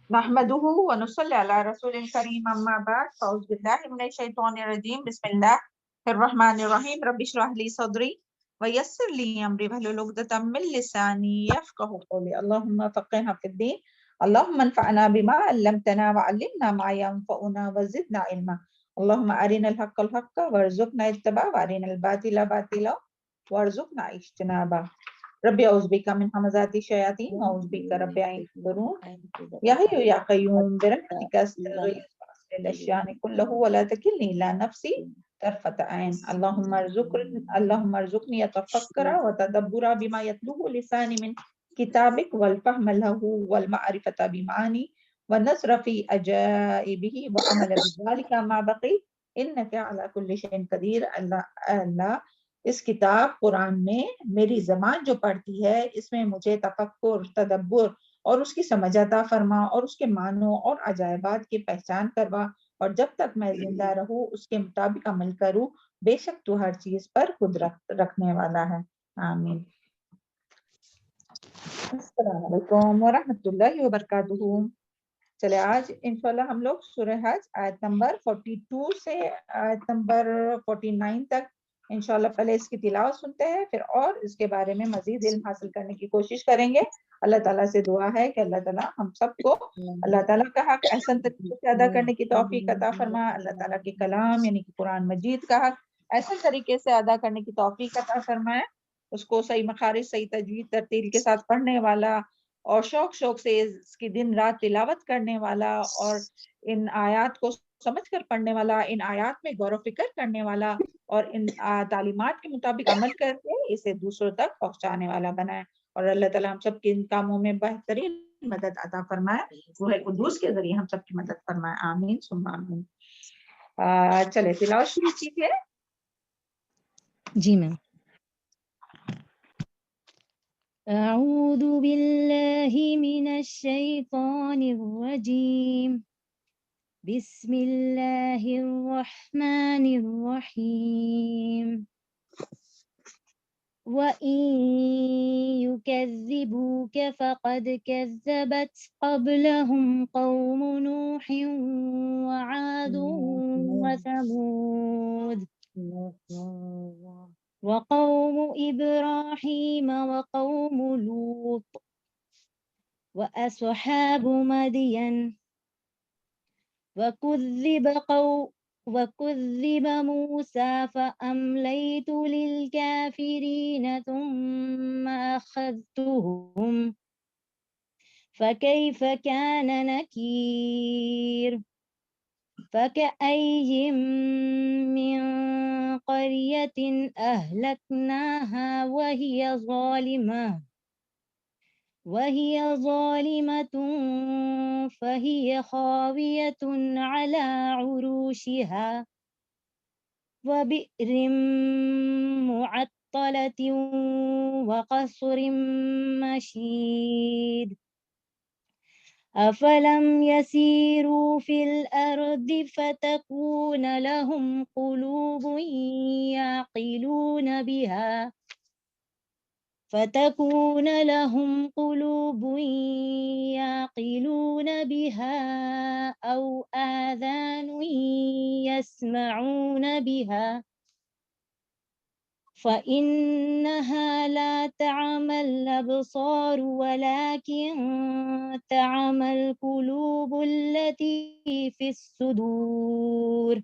نحمده ونصلي على رسول الكريم أما بعد فأعوذ بالله من الشيطان الرجيم بسم الله الرحمن الرحيم رب اشرح لي صدري ويسر لي أمري واحلل عقدة من لساني يفقهوا قولي اللهم فقهنا في الدين اللهم انفعنا بما علمتنا وعلمنا ما ينفعنا وزدنا علما اللهم أرنا الحق الحق وارزقنا اتباعه وأرنا الباطل باطلا وارزقنا اجتنابه ربي أعوذ بك من همزات الشياطين وأعوذ بك ربي أن يحضرون يا حي يا قيوم برحمتك أستغيث وأصلح الأشياء كله ولا تكلني إلى نفسي طرفة عين اللهم ارزقني أتفكر وتدبر بما يتلوه لساني من كتابك والفهم له والمعرفة بمعاني والنصر في أجائبه وعمل بذلك ما بقي إنك على كل شيء قدير اللہ اس کتاب قرآن میں میری زبان جو پڑھتی ہے اس میں مجھے تفکر تدبر اور اس کی سمجھ عطا فرما اور اس کے معنوں اور عجائبات کی پہچان کروا اور جب تک میں زندہ رہوں اس کے مطابق عمل کروں بے شک تو ہر چیز پر قدرت رکھنے والا ہے آمین السلام علیکم ورحمۃ اللہ وبرکاتہ چلے آج انشاءاللہ ہم لوگ سورہ حج آیت نمبر 42 سے آیت نمبر 49 تک انشاءاللہ پہلے اس کی تلاوت سنتے ہیں پھر اور اس کے بارے میں مزید علم حاصل کرنے کی کوشش کریں گے اللہ تعالیٰ سے دعا ہے کہ اللہ تعالیٰ ہم سب کو اللہ تعالیٰ کا حق احسن طریقے سے ادا کرنے کی توفیق عطا فرما اللہ تعالیٰ کے کلام یعنی کہ قرآن مجید کا حق احسن طریقے سے ادا کرنے کی توفیق عطا فرمائے اس کو صحیح مخارج صحیح تجوید ترتیل کے ساتھ پڑھنے والا اور شوق سے اس کی دن رات تلاوت کرنے والا اور ان آیات کو سمجھ کر پڑھنے والا ان آیات میں غور و فکر کرنے والا اور ان تعلیمات کے مطابق عمل کر کے اسے دوسروں تک پہنچانے والا بنائے اور اللہ تعالیٰ ہم سب کے ان کاموں میں بہترین مدد عطا فرمائے روح قدوس کے ذریعے ہم سب کی مدد فرمائے آمین ثم آمین چلے تلاوت شروع کیجیے جی میم اعوذ باللہ من الشیطان الرجیم بسم اللہ الرحمن الرحیم وَإِن يُكَذِّبُوكَ فَقَدْ كَذَّبَتْ قَبْلَهُمْ قَوْمُ نُوحٍ وَعَادٌ وَثَمُودُ وقوم إبراهيم وقوم لوط وأصحاب مدين وكذب موسى فأمليت للكافرين ثم أخذتهم فكيف كان نكير فكأي من قرية أهلكناها وهي ظالمة فهي خاوية على عروشها وبئر معطلة وقصر مشيد أفلم يسيروا في الأرض فتكون لهم قلوب يعقلون بها أو آذان يسمعون بها فإنها لا تعمى الأبصار ولكن تعمى القلوب التي في الصدور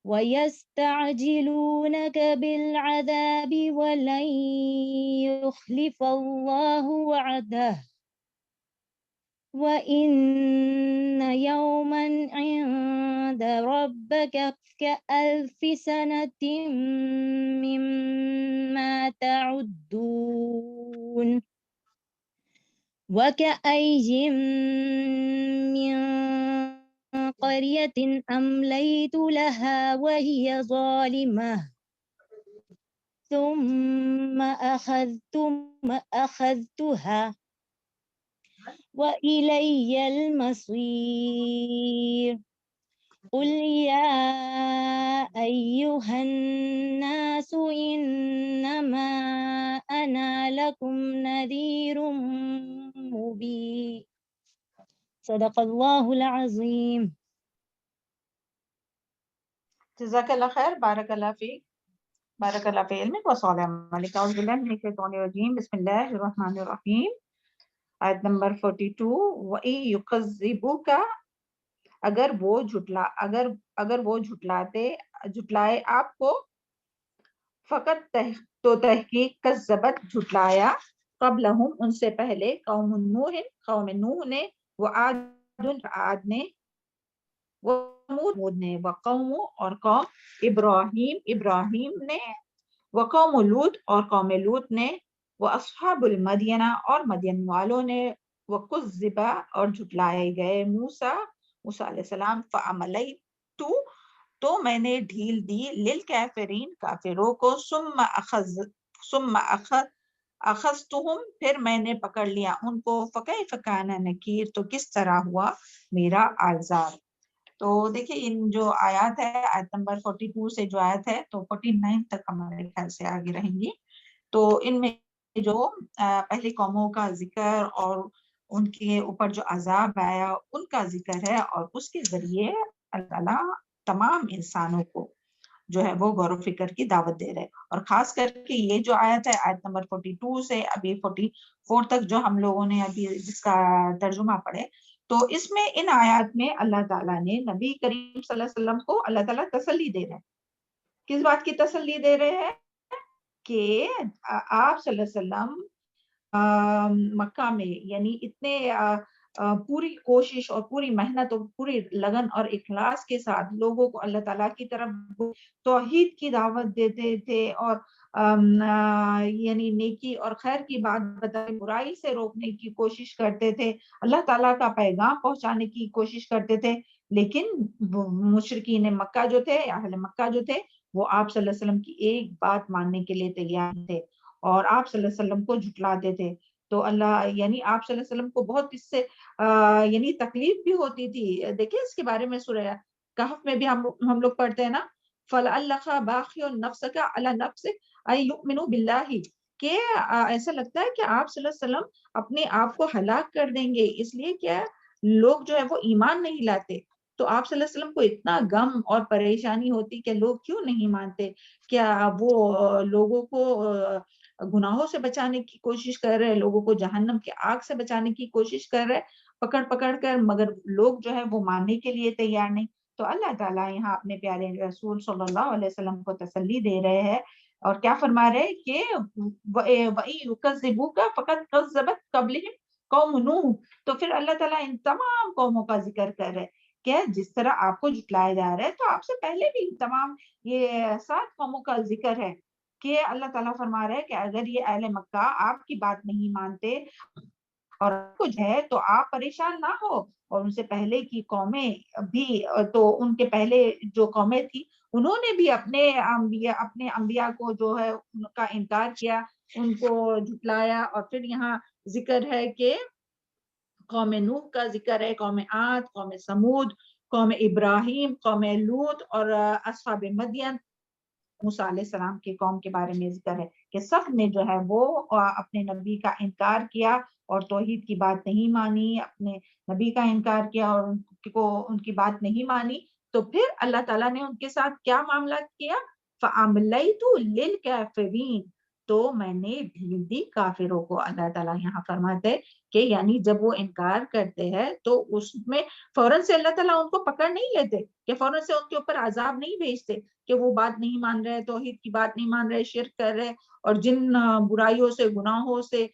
ويستعجلونك بالعذاب ولن يخلف الله وعده وإن يوما عند ربك كألف سنة مما تعدون وكأي من قرية أمليت لها وهي ظالمة ثم أخذتها وإلي المصير قل يا أيها الناس إنما أنا لكم نذير مبين صدق اللہ العظیم. جزاک اللہ خیر، بارک اللہ فیک، بارک اللہ فی علمک و صالح عملک. اعوذ باللہ من الشیطان الرجیم، بسم اللہ الرحمن الرحیم. آیت نمبر 42. وَإِن يُكَذِّبُوكَ، اگر وہ جھٹلائے آپ کو، فقط تو تحقیق کذبت جھٹلایا، قبلہم ان سے پہلے، قوم نوح نے، وعاد نے، وثمود نے، وقوم اور قوم ابراہیم نے، وقوم لوط اور قوم لوط نے، واصحاب المدینہ اور مدین والوں نے، وکذب اور جھٹلائے گئے موسیٰ علیہ السلام، فعملیت تو میں نے ڈھیل دی، للکافرین کافروں کو، ثم اخذتہم پھر میں نے پکڑ لیا ان کو، فکیف کان نکیر تو کس طرح ہوا میرا عذاب. تو دیکھیں ان جو آیات ہے، آیت نمبر 42 سے جو آیت ہے تو 49 تک ہمارے خیال سے آگے رہیں گی. تو ان میں جو پہلی قوموں کا ذکر اور ان کے اوپر جو عذاب آیا ان کا ذکر ہے، اور اس کے ذریعے اللہ تعالیٰ تمام انسانوں کو جو ہے وہ غور و فکر کی دعوت دے رہے. اور خاص کر کے یہ جو آیت ہے، آیت نمبر 42 سے ابھی 44 تک جو ہم لوگوں نے ابھی جس کا ترجمہ پڑھے، تو اس میں ان آیات میں اللہ تعالیٰ نے نبی کریم صلی اللہ علیہ وسلم کو اللہ تعالیٰ تسلی دے رہے ہیں. کس بات کی تسلی دے رہے ہیں؟ کہ آپ صلی اللہ علیہ وسلم مکہ میں یعنی اتنے پوری کوشش اور پوری محنت اور پوری لگن اور اخلاص کے ساتھ لوگوں کو اللہ تعالیٰ کی طرف توحید کی دعوت دیتے تھے، اور یعنی نیکی اور خیر کی بات بتائے، برائی سے روکنے کی کوشش کرتے تھے، اللہ تعالیٰ کا پیغام پہنچانے کی کوشش کرتے تھے. لیکن مشرکین مکہ جو تھے، اہل مکہ جو تھے، وہ آپ صلی اللہ علیہ وسلم کی ایک بات ماننے کے لیے تیار تھے اور آپ صلی اللہ علیہ وسلم کو جھٹلاتے تھے. تو اللہ یعنی آپ صلی اللہ علیہ وسلم کو بہت اس سے یعنی تکلیف بھی ہوتی تھی. دیکھیں اس کے بارے میں سورہ کہف میں بھی ہم لوگ پڑھتے ہیں نا، فَلَعَلَّكَ بَاخِعٌ نَفْسَكَ عَلَى نَفْسِكَ أَن يُؤْمِنُوا بِاللَّهِ، کہ ایسا لگتا ہے کہ آپ صلی اللہ علیہ وسلم اپنے آپ کو ہلاک کر دیں گے، اس لیے کہ لوگ جو ہے وہ ایمان نہیں لاتے. تو آپ صلی اللہ علیہ وسلم کو اتنا غم اور پریشانی ہوتی کہ لوگ کیوں نہیں مانتے، کیا وہ لوگوں کو گناہوں سے بچانے کی کوشش کر رہے، لوگوں کو جہنم کے آگ سے بچانے کی کوشش کر رہے پکڑ پکڑ کر، مگر لوگ جو ہے وہ ماننے کے لیے تیار نہیں. تو اللہ تعالیٰ یہاں اپنے پیارے رسول صلی اللہ علیہ وسلم کو تسلی دے رہے ہیں اور کیا فرما رہے کہ وَإِن يُكَذِّبُوكَ فَقَدْ كَذَّبَتْ قَبْلِهِمْ قوم نوح. تو پھر اللہ تعالیٰ ان تمام قوموں کا ذکر کر رہے کہ جس طرح آپ کو جھٹلایا جا رہا ہے تو آپ سے پہلے بھی تمام یہ 7 قوموں کا ذکر ہے کہ اللہ تعالیٰ فرما رہے کہ اگر یہ اہل مکہ آپ کی بات نہیں مانتے اور کچھ ہے تو آپ پریشان نہ ہو. اور ان سے پہلے کی قومیں بھی، تو ان کے پہلے جو قومیں تھی انہوں نے بھی اپنے انبیاء کو جو ہے ان کا انکار کیا، ان کو جھٹلایا. اور پھر یہاں ذکر ہے کہ قوم نوح کا ذکر ہے، قوم عاد، قوم سمود، قوم ابراہیم، قوم لوط اور اصحاب مدین، موسیٰ علیہ السلام کی قوم کے بارے میں ذکر ہے کہ سب نے جو ہے وہ اپنے نبی کا انکار کیا اور توحید کی بات نہیں مانی، اپنے نبی کا انکار کیا اور ان کی بات نہیں مانی. تو پھر اللہ تعالیٰ نے ان کے ساتھ کیا معاملات کیا؟ فَأَمْلَيْتُ لِلْكَافِرِينَ، تو میں نے ڈھیل دی کافروں کو. اللہ تعالیٰ یہاں فرماتے کہ یعنی جب وہ انکار کرتے ہیں تو اس میں فوراً سے اللہ تعالیٰ ان کو پکڑ نہیں لیتے، کہ فوراً سے ان کے اوپر عذاب نہیں بھیجتے کہ وہ بات نہیں مان رہے، توحید کی بات نہیں مان رہے، شرک کر رہے اور جن برائیوں سے گناہوں سے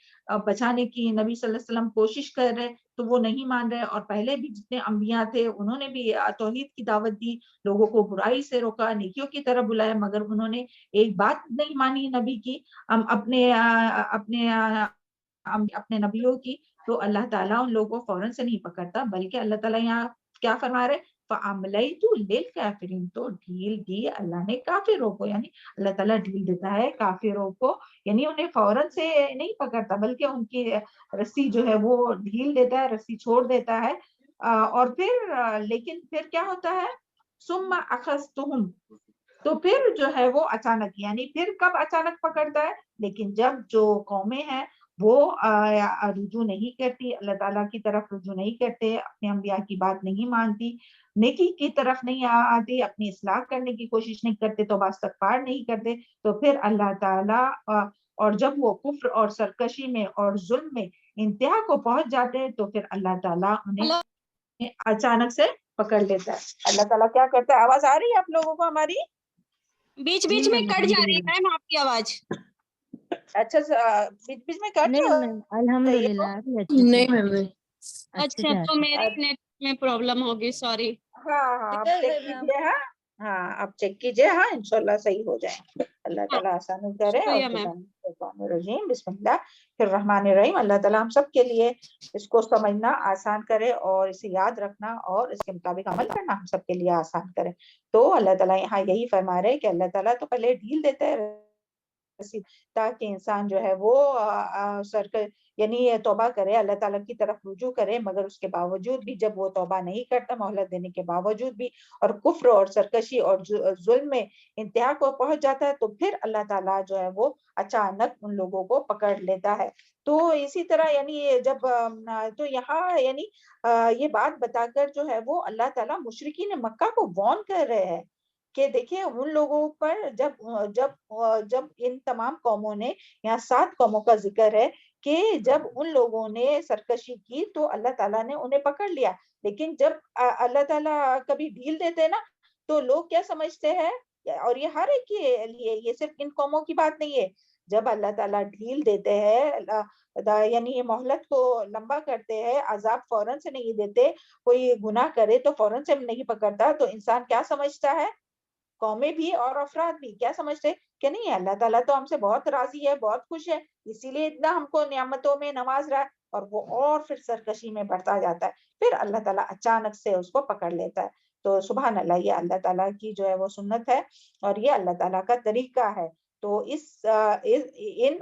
بچانے کی نبی صلی اللہ علیہ وسلم کوشش کر رہے تو وہ نہیں مان رہے. اور پہلے بھی جتنے انبیاء تھے انہوں نے بھی توحید کی دعوت دی، لوگوں کو برائی سے روکا، نیکیوں کی طرف بلایا، مگر انہوں نے ایک بات نہیں مانی نبی کی، اپنے نبیوں کی. تو اللہ تعالیٰ ان لوگوں کو فوراً سے نہیں پکڑتا، بلکہ اللہ تعالیٰ یہاں کیا فرما رہے؟ فَأَمْلَيْتُ لِلْكَافِرِينَ، تو ڈھیل دی اللہ نے کافروں کو. یعنی اللہ تعالیٰ ڈھیل دیتا ہے کافروں کو، یعنی انہیں فوراً سے نہیں پکڑتا بلکہ ان کی رسی جو ہے وہ ڈھیل دیتا ہے، رسی چھوڑ دیتا ہے. اور پھر لیکن پھر کیا ہوتا ہے؟ ثُمَّ أَخَذْتُهُمْ، تو پھر جو ہے وہ اچانک، یعنی پھر کب اچانک پکڑتا ہے؟ لیکن جب جو قومیں ہیں وہ رجوع نہیں کرتی، اللہ تعالیٰ کی طرف رجوع نہیں کرتے، اپنے انبیاء کی بات نہیں مانتی، نیکی کی طرف نہیں آتی، اپنی اصلاح کرنے کی کوشش نہیں کرتے، توبہ استغفار نہیں کرتے، تو پھر اللہ تعالیٰ اور جب وہ کفر اور سرکشی میں اور ظلم میں انتہا کو پہنچ جاتے ہیں تو پھر اللہ تعالیٰ انہیں اچانک سے پکڑ لیتا ہے۔ اللہ تعالیٰ کیا کرتا ہے؟ آواز آ رہی ہے آپ لوگوں کو ہماری؟ بیچ جی بیچ میں میم کٹ جا رہی الحمدللہ۔ ہے میم آپ کی آواز۔ اچھا بیچ بیچ میں کٹ نہیں میم الحمدللہ ابھی اچھے سے نہیں میم اچھے اچھا سے تو آتی ہے۔ میری نیٹ میں پرابلم ہوگی، سوری۔ ہاں آپ چیک کیجیے، ہاں آپ چیک کیجیے، ہاں انشاءاللہ صحیح ہو جائیں۔ اللہ ہاں تعالیٰ آسانی کرے۔ شکریہ اعوذ میم۔ باللہ من الشیطان الرجیم، بسم اللہ الرحمن الرحیم۔ اللہ تعالیٰ ہم سب کے لیے اس کو سمجھنا آسان کرے اور اسے یاد رکھنا اور اس کے مطابق عمل کرنا ہم سب کے لیے آسان کرے۔ تو اللہ تعالیٰ یہاں یہی فرما رہے کہ اللہ تعالیٰ تو پہلے ڈھیل دیتا ہے تاکہ انسان جو ہے وہ یعنی توبہ کرے، اللہ تعالیٰ کی طرف رجوع کرے، مگر اس کے باوجود بھی جب وہ توبہ نہیں کرتا، مہلت دینے کے باوجود بھی، اور کفر اور سرکشی اور ظلم میں انتہا کو پہنچ جاتا ہے، تو پھر اللہ تعالیٰ جو ہے وہ اچانک ان لوگوں کو پکڑ لیتا ہے۔ تو اسی طرح یعنی جب تو یہاں یعنی یہ بات بتا کر جو ہے وہ اللہ تعالیٰ مشرکین مکہ کو وارن کر رہے ہیں کہ دیکھیں ان لوگوں پر جب ان تمام قوموں نے، یہاں 7 قوموں کا ذکر ہے کہ جب ان لوگوں نے سرکشی کی تو اللہ تعالیٰ نے انہیں پکڑ لیا، لیکن جب اللہ تعالیٰ کبھی ڈھیل دیتے نا تو لوگ کیا سمجھتے ہیں، اور یہ ہر ایک کے لیے، یہ صرف ان قوموں کی بات نہیں ہے، جب اللہ تعالیٰ ڈھیل دیتے ہیں یعنی یہ مہلت کو لمبا کرتے ہیں، عذاب فوراً سے نہیں دیتے، کوئی گناہ کرے تو فوراً سے نہیں پکڑتا، تو انسان کیا سمجھتا ہے، قومیں بھی اور افراد بھی کیا سمجھتے کہ نہیں اللہ تعالیٰ تو ہم سے بہت راضی ہے، بہت خوش ہے، اسی لیے اتنا ہم کو نعمتوں میں نواز رہا ہے، اور وہ اور پھر سرکشی میں بڑھتا جاتا ہے، پھر اللہ تعالیٰ اچانک سے اس کو پکڑ لیتا ہے۔ تو سبحان اللہ، یہ اللہ تعالیٰ کی جو ہے وہ سنت ہے اور یہ اللہ تعالیٰ کا طریقہ ہے۔ تو ان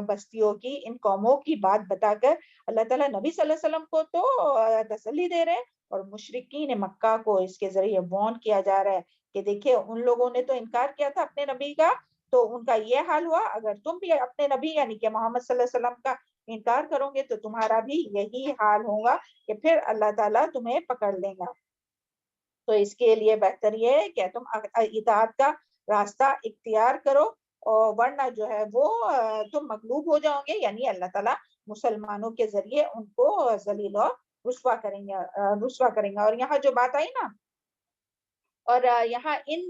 بستیوں کی، ان قوموں کی بات بتا کر اللہ تعالیٰ نبی صلی اللہ علیہ وسلم کو تو تسلی دے رہے ہیں، اور مشرکین مکہ کو اس کے ذریعے وارن کیا جا رہا ہے کہ دیکھیں ان لوگوں نے تو انکار کیا تھا اپنے نبی کا، تو ان کا یہ حال ہوا، اگر تم بھی اپنے نبی یعنی کہ محمد صلی اللہ علیہ وسلم کا انکار کرو گے تو تمہارا بھی یہی حال ہوگا کہ پھر اللہ تعالیٰ تمہیں پکڑ لے گا۔ تو اس کے لیے بہتر یہ ہے کہ تم اطاعت کا راستہ اختیار کرو، اور ورنہ جو ہے وہ تم مغلوب ہو جاؤ گے، یعنی اللہ تعالیٰ مسلمانوں کے ذریعے ان کو ذلیل اور رسوا کریں گے۔ اور یہاں جو بات آئی نا، اور یہاں ان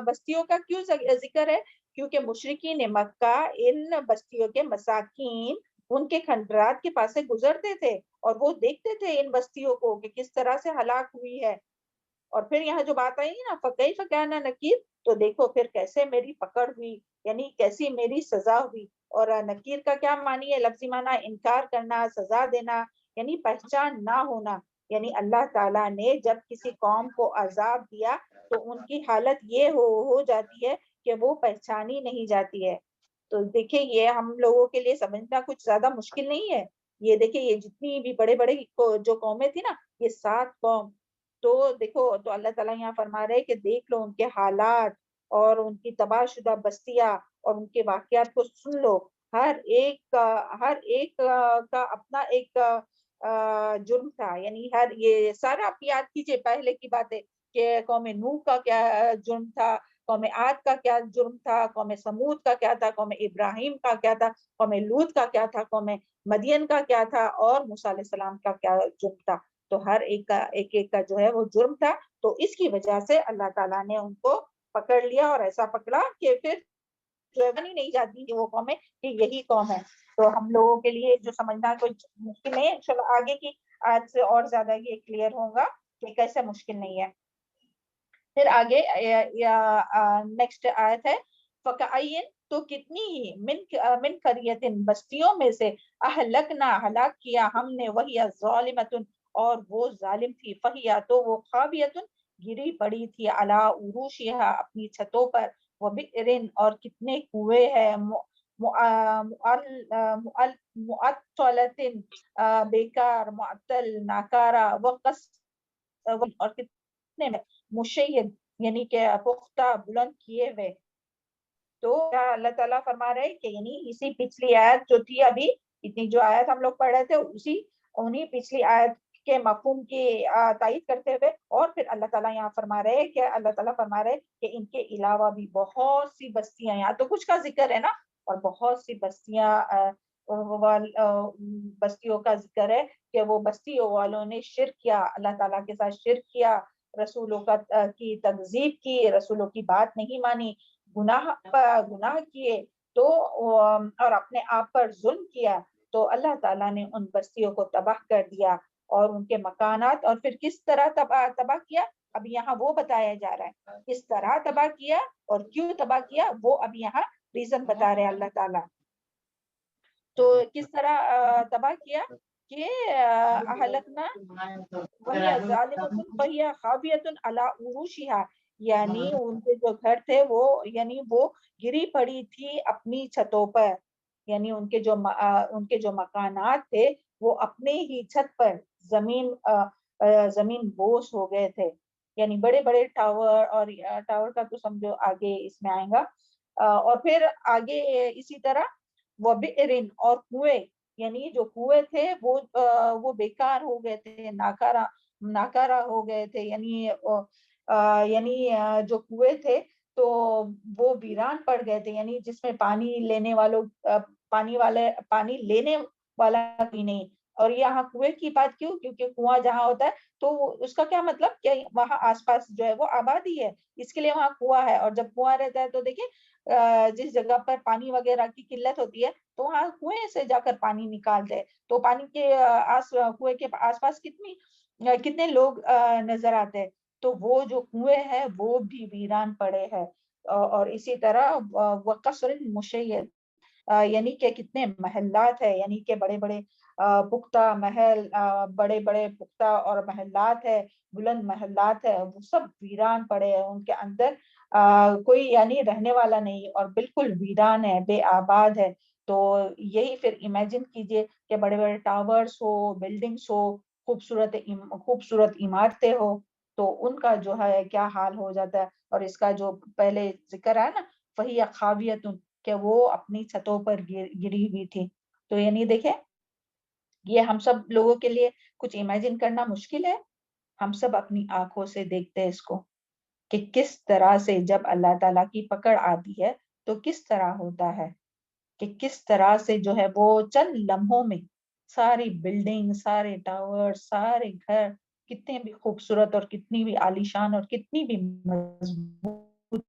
بستیوں کا کیوں ذکر ہے، کیونکہ مشرکین مکہ ان بستیوں کے مساکین ان کے کھنڈرات کے پاس سے گزرتے تھے اور وہ دیکھتے تھے ان بستیوں کو کہ کس طرح سے ہلاک ہوئی ہے، اور پھر یہاں جو بات آئی نا فَكَيْفَ كَانَ نَكِيرٌ، تو دیکھو پھر کیسے میری پکڑ ہوئی، یعنی کیسی میری سزا ہوئی۔ اور نکیر کا کیا معنی ہے، لفظی معنی انکار کرنا، سزا دینا، یعنی پہچان نہ ہونا، یعنی اللہ تعالیٰ نے جب کسی قوم کو عذاب دیا تو ان کی حالت یہ ہو جاتی ہے کہ وہ پہچانی نہیں جاتی ہے۔ تو دیکھیں یہ ہم لوگوں کے لیے سمجھنا کچھ زیادہ مشکل نہیں ہے۔ یہ دیکھیں یہ جتنی بھی بڑے بڑے جو قومیں تھی نا، یہ 7 قوم، تو دیکھو تو اللہ تعالیٰ یہاں فرما رہے کہ دیکھ لو ان کے حالات اور ان کی تباہ شدہ بستیاں اور ان کے واقعات کو سن لو، ہر ایک کا اپنا ایک جرم تھا، یعنی یہ سارا آپ یاد کیجئے پہلے کی باتیں کہ قوم نوح کا کیا جرم تھا، قوم عاد کا کیا جرم تھا، قوم سمود کا کیا تھا، قوم ابراہیم کا کیا تھا، قوم لوط کا کیا تھا، قوم مدین کا کیا تھا، اور موسیٰ علیہ السلام کا کیا جرم تھا۔ تو ہر ایک کا جو ہے وہ جرم تھا، تو اس کی وجہ سے اللہ تعالیٰ نے ان کو پکڑ لیا، اور ایسا پکڑا کہ پھر جو ہے نہیں جاتی کہ وہ قوم ہے کہ یہی قوم ہے۔ تو ہم لوگوں کے لیے جو سمجھنا کوئی مشکل نہیں ہے، انشاءاللہ آگے کی آج سے اور زیادہ یہ کلیئر ہوگا کہ کیسے مشکل نہیں ہے۔ پھر آگے نیکسٹ آیت ہے فَكَأَيٍّ، تو کتنی ہی من قریۃ، بستیوں میں سے، اہلکنا، ہلاک کیا ہم نے، وہی ظالمۃ، اور وہ ظالم تھی، فہیا، تو وہ خاویۃ، گری پڑی تھی، علی عروشہا، اپنی چھتوں پر، وبئر، اور کتنے کنویں ہیں، معطلۃ، بیکار، معطل، ناکارہ، اور کتنے میں، مشید، یعنی کہ پختہ، بلند کیے ہوئے۔ تو اللہ تعالیٰ فرما رہے کہ یعنی اسی پچھلی آیت جو تھی ابھی اتنی جو آیت ہم لوگ پڑھ رہے تھے انہی پچھلی آیت کے مفہوم کی تائید کرتے ہوئے، اور پھر اللہ تعالیٰ یہاں فرما رہے کہ اللہ تعالیٰ فرما رہے کہ ان کے علاوہ بھی بہت سی بستیاں، یہاں تو کچھ کا ذکر ہے نا، اور بہت سی بستیوں کا ذکر ہے کہ وہ بستیوں والوں نے شرک کیا، اللہ تعالیٰ کے ساتھ شرک کیا، رسولوں کی تکذیب کی، رسولوں کی بات نہیں مانی، گناہ کیے تو اور اپنے آپ پر ظلم کیا، تو اللہ تعالیٰ نے ان بستیوں کو تباہ کر دیا اور ان کے مکانات، اور پھر کس طرح تباہ کیا، اب یہاں وہ بتایا جا رہا ہے کس طرح تباہ کیا اور کیوں تباہ کیا، وہ اب یہاں ریزن بتا رہے اللہ تعالیٰ. تو کس طرح تباہ کیا کہ اہلکنا وہی ظالمۃ فہی خاویۃ علی عروشہا، یعنی ان کے جو گھر تھے وہ گری پڑی تھی اپنی چھتوں پر، یعنی ان کے جو مکانات تھے وہ اپنے ہی چھت پر زمین بوس ہو گئے تھے، یعنی بڑے بڑے ٹاور، اور ٹاور کا تو سمجھو آگے اس میں آئے گا، اور پھر آگے اسی طرح وہ بئرن اور کنویں، یعنی جو کنویں تھے وہ بیکار ہو گئے تھے، ناکارہ ہو گئے تھے، یعنی جو کنویں تھے تو وہ ویران پڑ گئے تھے، یعنی جس میں پانی لینے والا بھی نہیں. اور یہاں کنویں کی بات کیوں؟ کیونکہ کنواں جہاں ہوتا ہے تو اس کا کیا مطلب کہ وہاں آس پاس جو ہے وہ آبادی ہے، اس کے لیے وہاں کنواں ہے، اور جب کنواں رہتا ہے تو دیکھیں جس جگہ پر پانی وغیرہ کی قلت ہوتی ہے تو وہاں کنویں سے جا کر پانی نکالتے ہیں، تو پانی کے کنویں کے آس پاس کتنے لوگ نظر آتے ہیں، تو وہ جو کنویں ہے وہ بھی ویران پڑے ہیں. اور اسی طرح وقصر مشید، یعنی کہ کتنے محلات ہے، یعنی کہ بڑے بڑے پختہ محل، بڑے بڑے پختہ اور محلات ہے، بلند محلات ہے، وہ سب ویران پڑے ہیں، ان کے اندر کوئی یعنی رہنے والا نہیں، اور بالکل ویران ہے، بے آباد ہے. تو یہی پھر امیجن کیجئے کہ بڑے بڑے ٹاورز ہو، بلڈنگز ہو، خوبصورت عمارتیں ہو، تو ان کا جو ہے کیا حال ہو جاتا ہے. اور اس کا جو پہلے ذکر ہے نا وہی خاویت، کہ وہ اپنی چھتوں پر گری ہوئی تھی. تو یعنی دیکھیں یہ ہم سب لوگوں کے لیے کچھ امیجن کرنا مشکل ہے، ہم سب اپنی آنکھوں سے دیکھتے ہیں اس کو کہ کس طرح سے جب اللہ تعالیٰ کی پکڑ آتی ہے تو کس طرح ہوتا ہے، کہ کس طرح سے جو ہے وہ چند لمحوں میں ساری بلڈنگ، سارے ٹاور، سارے گھر کتنے بھی خوبصورت اور کتنی بھی عالیشان اور کتنی بھی مضبوط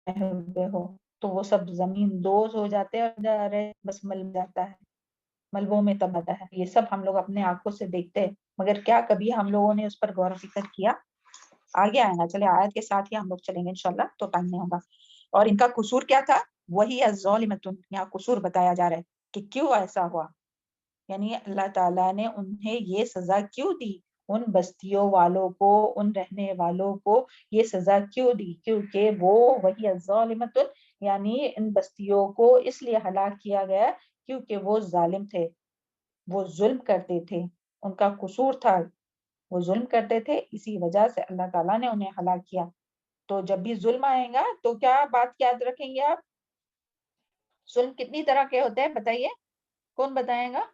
ہوئے ہو تو وہ سب زمین دوز ہو جاتے ہیں، بس مل جاتا ہے، ملبوں میں تباہ ہے. یہ سب ہم لوگ اپنے آنکھوں سے دیکھتے ہیں، مگر کیا کبھی ہم لوگوں نے اس پر غور و فکر کیا؟ آگے آئے گا، چلے آیت کے ساتھ ہی ہم لوگ چلیں گے انشاءاللہ، تو ٹائم نہیں ہوگا. اور ان کا قصور کیا تھا؟ وہی الظالمۃ، یہاں قصور بتایا جا رہا ہے کہ کیوں ایسا ہوا، یعنی اللہ تعالیٰ نے انہیں یہ سزا کیوں دی، ان بستیوں والوں کو، ان رہنے والوں کو یہ سزا کیوں دی، کیونکہ وہ وہی الظالمۃ، یعنی ان بستیوں کو اس لیے ہلاک کیا گیا کیونکہ وہ ظالم تھے، وہ ظلم کرتے تھے، ان کا قصور تھا، وہ ظلم کرتے تھے، اسی وجہ سے اللہ تعالیٰ نے انہیں ہلاک کیا. تو جب بھی ظلم آئے گا تو کیا بات یاد رکھیں گے آپ؟ ظلم کتنی طرح کے ہوتے ہیں بتائیے، کون بتائے گا؟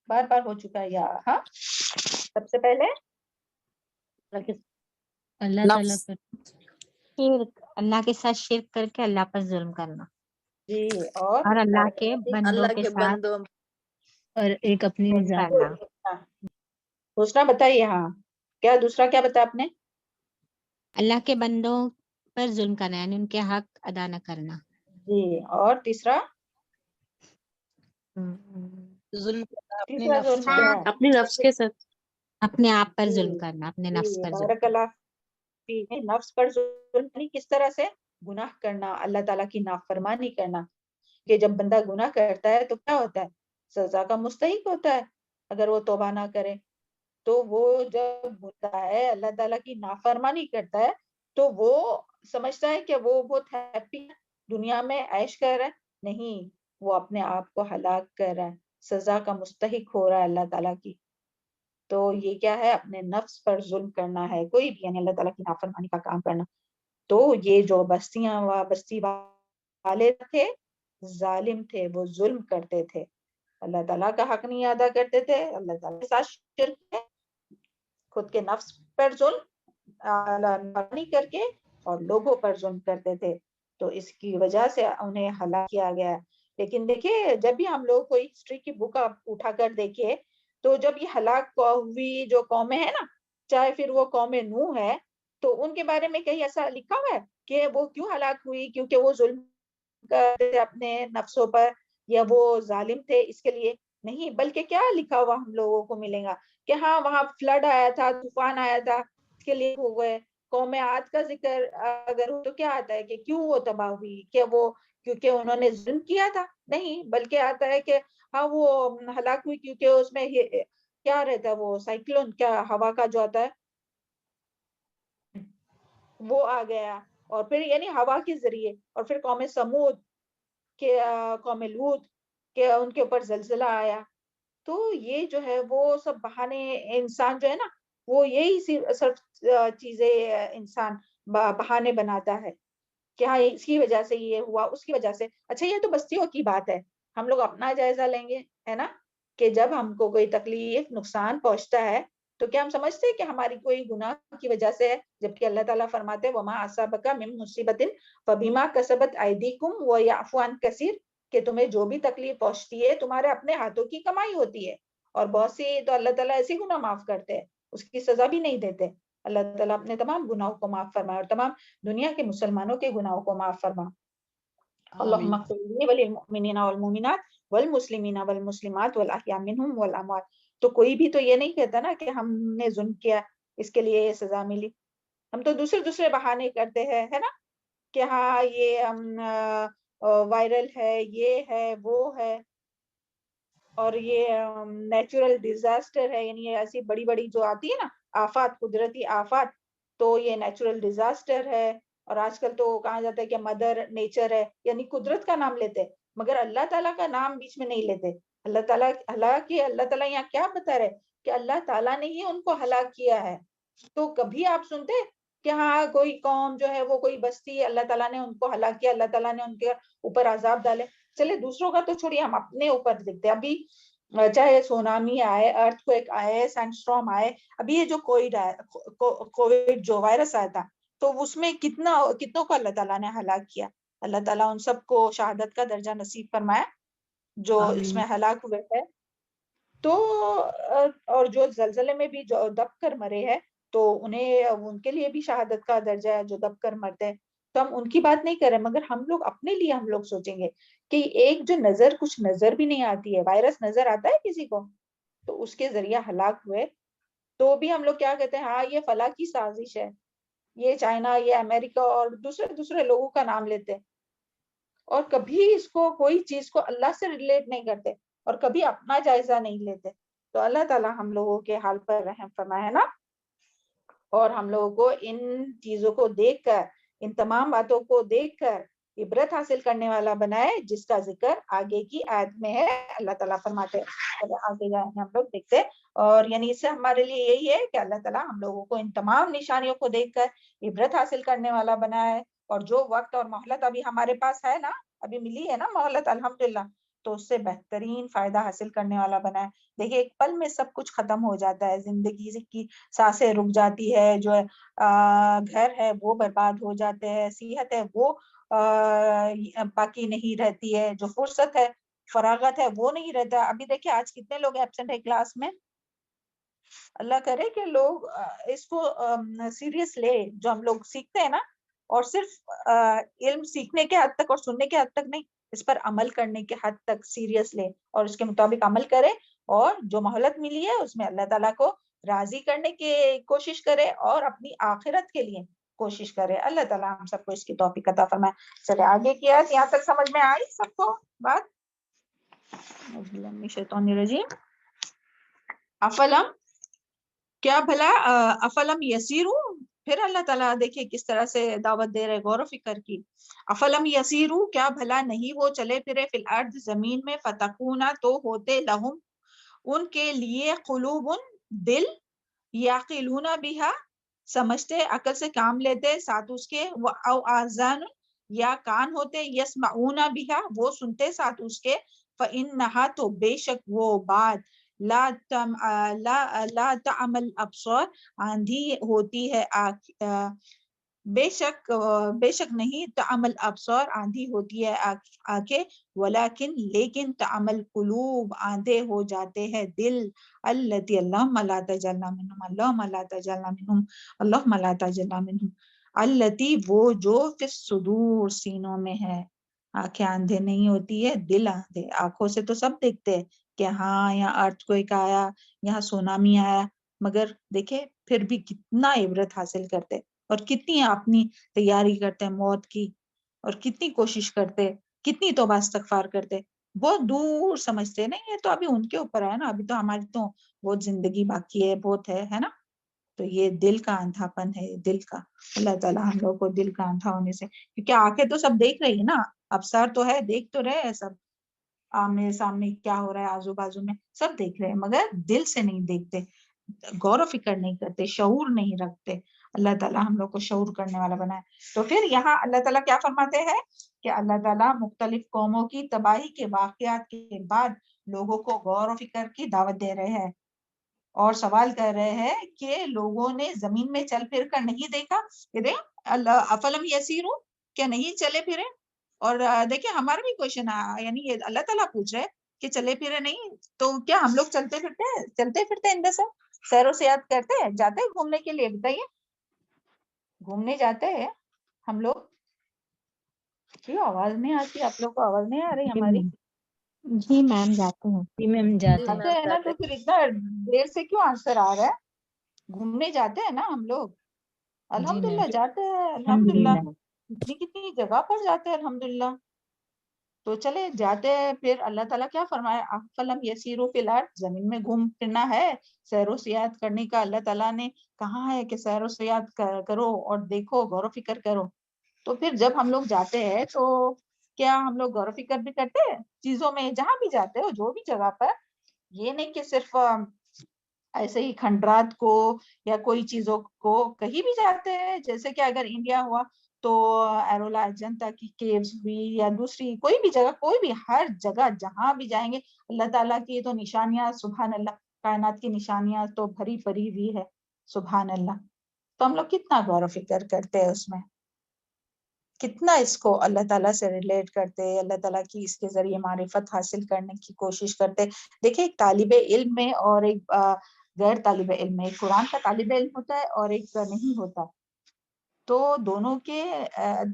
بار بار ہو چکا ہے یا ہاں؟ سب سے پہلے اللہ تعالیٰ پر شرک، اللہ کے ساتھ شرک کر کے اللہ پر ظلم کرنا، جی، اور اللہ کے بندوں اللہ کے کے ساتھ بندوں اور ایک اپنی ظلم ذات کرنا، دوسرا بتائیے، ہاں کیا دوسرا کیا بتایا آپ نے؟ اللہ کے بندوں پر ظلم کرنا، یعنی ان کے حق ادا نہ کرنا. جی، اور تیسرا ظلم کرنا اپنے تیسرا نفس ظلم پر، کیا ہے؟ اپنے نفس کے ساتھ. اپنے آپ پر جی، ظلم کرنا، اپنے نفس جی، پر ظلم بارک اللہ فیک، نفس پر ظلم یعنی کس طرح سے؟ گناہ کرنا، اللہ تعالیٰ کی نافرمانی کرنا، کہ جب بندہ گناہ کرتا ہے تو کیا ہوتا ہے؟ سزا کا مستحق ہوتا ہے اگر وہ توبہ نہ کرے. تو وہ جب ہوتا ہے اللہ تعالیٰ کی نافرمانی کرتا ہے تو وہ سمجھتا ہے کہ وہ بہت ہیپی دنیا میں عیش کر رہا ہے، نہیں، وہ اپنے آپ کو ہلاک کر رہا ہے، سزا کا مستحق ہو رہا ہے اللہ تعالیٰ کی. تو یہ کیا ہے؟ اپنے نفس پر ظلم کرنا ہے، کوئی بھی یعنی اللہ تعالیٰ کی نافرمانی کا کام کرنا. تو یہ جو بستی والد تھے ظالم تھے، وہ ظلم کرتے تھے، اللہ تعالیٰ کا حق نہیں ادا کرتے تھے، اللہ تعالیٰ کے ساتھ شرک ہے، خود کے نفس پر ظلم نہیں کر کے اور لوگوں پر ظلم کرتے تھے، تو اس کی وجہ سے انہیں ہلاک کیا گیا۔ لیکن دیکھیے جب بھی ہم لوگ کوئی ہسٹری کی بک اٹھا کر دیکھیے تو جب یہ ہلاک ہوئی جو قومیں ہیں نا، چاہے پھر وہ قوم نوح ہے، تو ان کے بارے میں کہیں ایسا لکھا ہوا ہے کہ وہ کیوں ہلاک ہوئی؟ کیونکہ وہ ظلم کرتے تھے اپنے نفسوں پر یا وہ ظالم تھے اس کے لیے؟ نہیں، بلکہ کیا لکھا ہوا ہم لوگوں کو ملے گا کہ ہاں وہاں فلڈ آیا تھا، طوفان آیا تھا، اس کے لیے ہوئے۔ قوم عاد کا ذکر اگر ہو تو کیا آتا ہے کہ کیوں وہ تباہ ہوئی؟ کہ وہ کیونکہ انہوں نے ظلم کیا تھا؟ نہیں، بلکہ آتا ہے کہ ہاں وہ ہلاک ہوئی کیونکہ اس میں کیا رہتا ہے، وہ سائیکلون، کیا ہوا کا جو آتا ہے وہ آ گیا، اور پھر یعنی ہوا کے ذریعے، اور پھر قوم سمود کہ قوم لوط کہ ان کے اوپر زلزلہ آیا۔ تو یہ جو ہے وہ سب بہانے، انسان جو ہے نا وہ یہی صرف چیزیں انسان بہانے بناتا ہے کہ ہاں اس کی وجہ سے یہ ہوا، اس کی وجہ سے۔ اچھا یہ تو بستیوں کی بات ہے، ہم لوگ اپنا جائزہ لیں گے، ہے نا، کہ جب ہم کو کوئی تکلیف نقصان پہنچتا ہے تو کیا ہم سمجھتے ہیں کہ ہماری کوئی گناہ کی وجہ سے ہے؟ جبکہ اللہ تعالیٰ فرماتے ہیں وَمَا أَصَابَكَ مِن مُصِيبَةٍ فَبِمَا كَسَبَتْ أَيْدِيكُمْ وَيَعْفُو عَنْ كَثِيرٍ، کہ تمہیں جو بھی تکلیف پہنچتی ہے تمہارے اپنے ہاتھوں کی کمائی ہوتی ہے، اور بہت سی تو اللہ تعالیٰ ایسے گناہ معاف کرتے ہیں، اس کی سزا بھی نہیں دیتے۔ اللہ تعالیٰ اپنے تمام گناہوں کو معاف فرمائے اور تمام دنیا کے مسلمانوں کے گناہوں کو معاف فرما۔ اللہم اغفر لی وللمؤمنین والمؤمنات والمسلمین والمسلمات والاحیاء منہم والاموات۔ تو کوئی بھی تو یہ نہیں کہتا نا کہ ہم نے ظلم کیا اس کے لیے یہ سزا ملی، ہم تو دوسرے بہانے کرتے ہیں، ہے نا، کہ ہاں یہ وائرل ہے، یہ ہے، وہ ہے، اور یہ نیچرل ڈیزاسٹر ہے، یعنی یہ ایسی بڑی بڑی جو آتی ہے نا آفات، قدرتی آفات، تو یہ نیچرل ڈیزاسٹر ہے۔ اور آج کل تو کہا جاتا ہے کہ مدر نیچر ہے، یعنی قدرت کا نام لیتے مگر اللہ تعالیٰ کا نام بیچ میں نہیں لیتے۔ اللہ تعالیٰ اللہ تعالیٰ یہاں کیا بتا رہے کہ اللہ تعالیٰ نے ہی ان کو ہلاک کیا ہے۔ تو کبھی آپ سنتے کہ ہاں کوئی قوم جو ہے وہ کوئی بستی اللہ تعالیٰ نے ان کو ہلاک کیا، اللہ تعالیٰ نے ان کے اوپر عذاب ڈالے؟ چلے دوسروں کا تو چھوڑیے، ہم اپنے اوپر دیکھتے ہیں۔ ابھی چاہے سونامی آئے، ارتھ کویک آئے، سینڈ اسٹارم آئے، ابھی یہ جو کووڈ جو وائرس آیا تھا تو اس میں کتنوں کو اللہ تعالیٰ نے ہلاک کیا۔ اللہ تعالیٰ ان سب کو شہادت کا درجہ نصیب فرمائے جو اس میں ہلاک ہوئے تھے۔ تو اور جو زلزلے میں بھی جو دب کر مرے ہیں تو ان کے لیے بھی شہادت کا درجہ ہے جو دب کر مرتے ہیں۔ تو ہم ان کی بات نہیں کر رہے، مگر ہم لوگ اپنے لیے ہم لوگ سوچیں گے کہ ایک جو کچھ نظر بھی نہیں آتی ہے، وائرس نظر آتا ہے کسی کو تو اس کے ذریعہ ہلاک ہوئے، تو بھی ہم لوگ کیا کہتے ہیں، ہاں یہ فلاں کی سازش ہے، یہ چائنا، یہ امریکہ اور دوسرے لوگوں کا نام لیتے، اور کبھی اس کو کوئی چیز کو اللہ سے ریلیٹ نہیں کرتے اور کبھی اپنا جائزہ نہیں لیتے۔ تو اللہ تعالیٰ ہم لوگوں کے حال پر رحم فرمائے نا، اور ہم لوگوں کو ان چیزوں کو دیکھ کر، ان تمام باتوں کو دیکھ کر عبرت حاصل کرنے والا بنائے، جس کا ذکر آگے کی آیت میں ہے۔ اللہ تعالیٰ فرماتے ہیں آگے جائیں ہم لوگ دیکھتے، اور یعنی اس سے ہمارے لیے یہی ہے کہ اللہ تعالیٰ ہم لوگوں کو ان تمام نشانیوں کو دیکھ کر عبرت حاصل کرنے والا بنائے، اور جو وقت اور مہلت ابھی ہمارے پاس ہے نا، ابھی ملی ہے نا مہلت الحمدللہ، تو اس سے بہترین فائدہ حاصل کرنے والا بنائے۔ دیکھیے ایک پل میں سب کچھ ختم ہو جاتا ہے، زندگی کی سانسیں رک جاتی ہے، جو گھر ہے وہ برباد ہو جاتے ہیں، صحت ہے وہ باقی نہیں رہتی ہے، جو فرصت ہے، فراغت ہے وہ نہیں رہتا۔ ابھی دیکھیں آج کتنے لوگ ایبسنٹ ہے کلاس میں۔ اللہ کرے کہ لوگ اس کو سیریس لے، جو ہم لوگ سیکھتے ہیں نا، اور صرف علم سیکھنے کے حد تک اور سننے کے حد تک نہیں، اس پر عمل کرنے کے حد تک سیریس لے اور اس کے مطابق عمل کرے، اور جو مہلت ملی ہے اس میں اللہ تعالیٰ کو راضی کرنے کی کوشش کرے اور اپنی آخرت کے لیے کوشش کرے۔ اللہ تعالیٰ ہم سب کو اس کی توفیق عطا فرمائے۔ چلے آگے کی آیت یہاں تک سمجھ میں آئی سب کو بات؟ شیطان الرجیم۔ افلم، کیا بھلا افلم یسیرو، پھر اللہ تعالیٰ دیکھیے کس طرح سے دعوت دے رہے، غور و فکر کی۔ افلم یسیرو، کیا بھلا نہیں وہ چلے پھرے فی الارض، زمین میں، فتکونا تو ہوتے، لہم ان کے لیے، قلوب دل، یعقلون بہا سمجھتے، عقل سے کام لیتے ساتھ اس کے، او آذان یا کان ہوتے یسمعون بہا وہ سنتے ساتھ اس کے، فإنہا تو بے شک وہ بات لا تعمل ابصار آندھی ہوتی ہے بے شک نہیں تعمل ابصار آندھی ہوتی ہے آنکھیں، ولیکن لیکن تعمل قلوب آندھے ہو جاتے ہیں دل، التی اللہم لا تجعلنا منہم اللہم لا تجعلنا منہم اللہم لا تجعلنا منہم، التی وہ جو فی الصدور سینوں میں ہے۔ آنکھیں آندھے نہیں ہوتی ہے، دل آندھے، آنکھوں سے تو سب دیکھتے ہیں کہ ہاں یہاں ارتھ کوئک آیا، یہاں سونامی آیا، مگر دیکھے پھر بھی کتنا عبرت حاصل کرتے اور کتنی اپنی تیاری کرتے موت کی، اور کتنی کوشش کرتے، کتنی توبہ استغفار کرتے، بہت دور سمجھتے نہیں، یہ تو ابھی ان کے اوپر ہے نا، ابھی تو ہماری تو بہت زندگی باقی ہے، بہت ہے نا۔ تو یہ دل کا اندھا پن ہے، دل کا، اللہ تعالیٰ ہم لوگ کو دل کا اندھا ہونے سے، کیونکہ آنکھیں تو سب دیکھ رہی ہے نا، ابصار تو ہے، دیکھ تو رہے ہیں سب، آمنے سامنے کیا ہو رہا ہے آزو بازو میں سب دیکھ رہے ہیں، مگر دل سے نہیں دیکھتے، غور و فکر نہیں کرتے، شعور نہیں رکھتے۔ اللہ تعالیٰ ہم لوگ کو شعور کرنے والا بنائے۔ تو پھر یہاں اللہ تعالیٰ کیا فرماتے ہیں کہ اللہ تعالیٰ مختلف قوموں کی تباہی کے واقعات کے بعد لوگوں کو غور و فکر کی دعوت دے رہے ہیں، اور سوال کر رہے ہیں کہ لوگوں نے زمین میں چل پھر کر نہیں دیکھا، اللہ افلم یسیرو، کیا نہیں چلے پھرے؟ اور دیکھیں ہمارا بھی کوشچن یعنی یہ اللہ تعالیٰ پوچھ رہے کہ چلے پھرے نہیں، تو کیا ہم لوگ چلتے پھرتے اندر سے سیر و سیاحت کرتے ہیں، جاتے ہیں گھومنے کے لیے؟ بتائیے، گھومنے جاتے ہیں ہم لوگ؟ کیوں آواز نہیں آتی؟ آپ لوگ کو آواز نہیں آ رہی ہماری؟ جی میم جاتے ہیں۔ جی میم جاتے ہیں۔ جاتے ہیں نا، تو پھر اتنا دیر سے کیوں آنسر آ رہا ہے؟ گھومنے جاتے ہیں نا ہم لوگ، جی میم، الحمدللہ جاتے ہیں، الحمدللہ الحمدللہ۔ کتنی جگہ پر جاتے ہیں الحمدللہ۔ تو چلے جاتے ہیں، پھر اللہ تعالیٰ کیا فرمایا، فلم یسیرو فی الارض، زمین میں گھوم پھرنا ہے، سیر و سیاحت کرنے کا اللہ تعالیٰ نے کہا ہے کہ سیر و سیاحت کرو اور دیکھو، غور و فکر کرو۔ تو پھر جب ہم لوگ جاتے ہیں تو کیا ہم لوگ غور و فکر بھی کرتے ہیں چیزوں میں؟ جہاں بھی جاتے ہو جو بھی جگہ پر، یہ نہیں کہ صرف ایسے ہی کھنڈرات کو یا کوئی چیزوں کو، کہیں بھی جاتے ہیں، جیسے کہ اگر انڈیا ہوا تو ایرولا اجنتا کی کیوز بھی، یا دوسری کوئی بھی جگہ، کوئی بھی ہر جگہ جہاں بھی جائیں گے اللہ تعالیٰ کی تو نشانیاں، سبحان اللہ، کائنات کی نشانیاں تو بھری پڑی ہوئی ہے، سبحان اللہ۔ تو ہم لوگ کتنا غور و فکر کرتے ہیں اس میں، کتنا اس کو اللہ تعالیٰ سے ریلیٹ کرتے، اللہ تعالیٰ کی اس کے ذریعے معرفت حاصل کرنے کی کوشش کرتے۔ دیکھیں ایک طالب علم میں اور ایک غیر طالب علم میں، ایک قرآن کا طالب علم ہوتا ہے اور ایک نہیں ہوتا، تو دونوں کے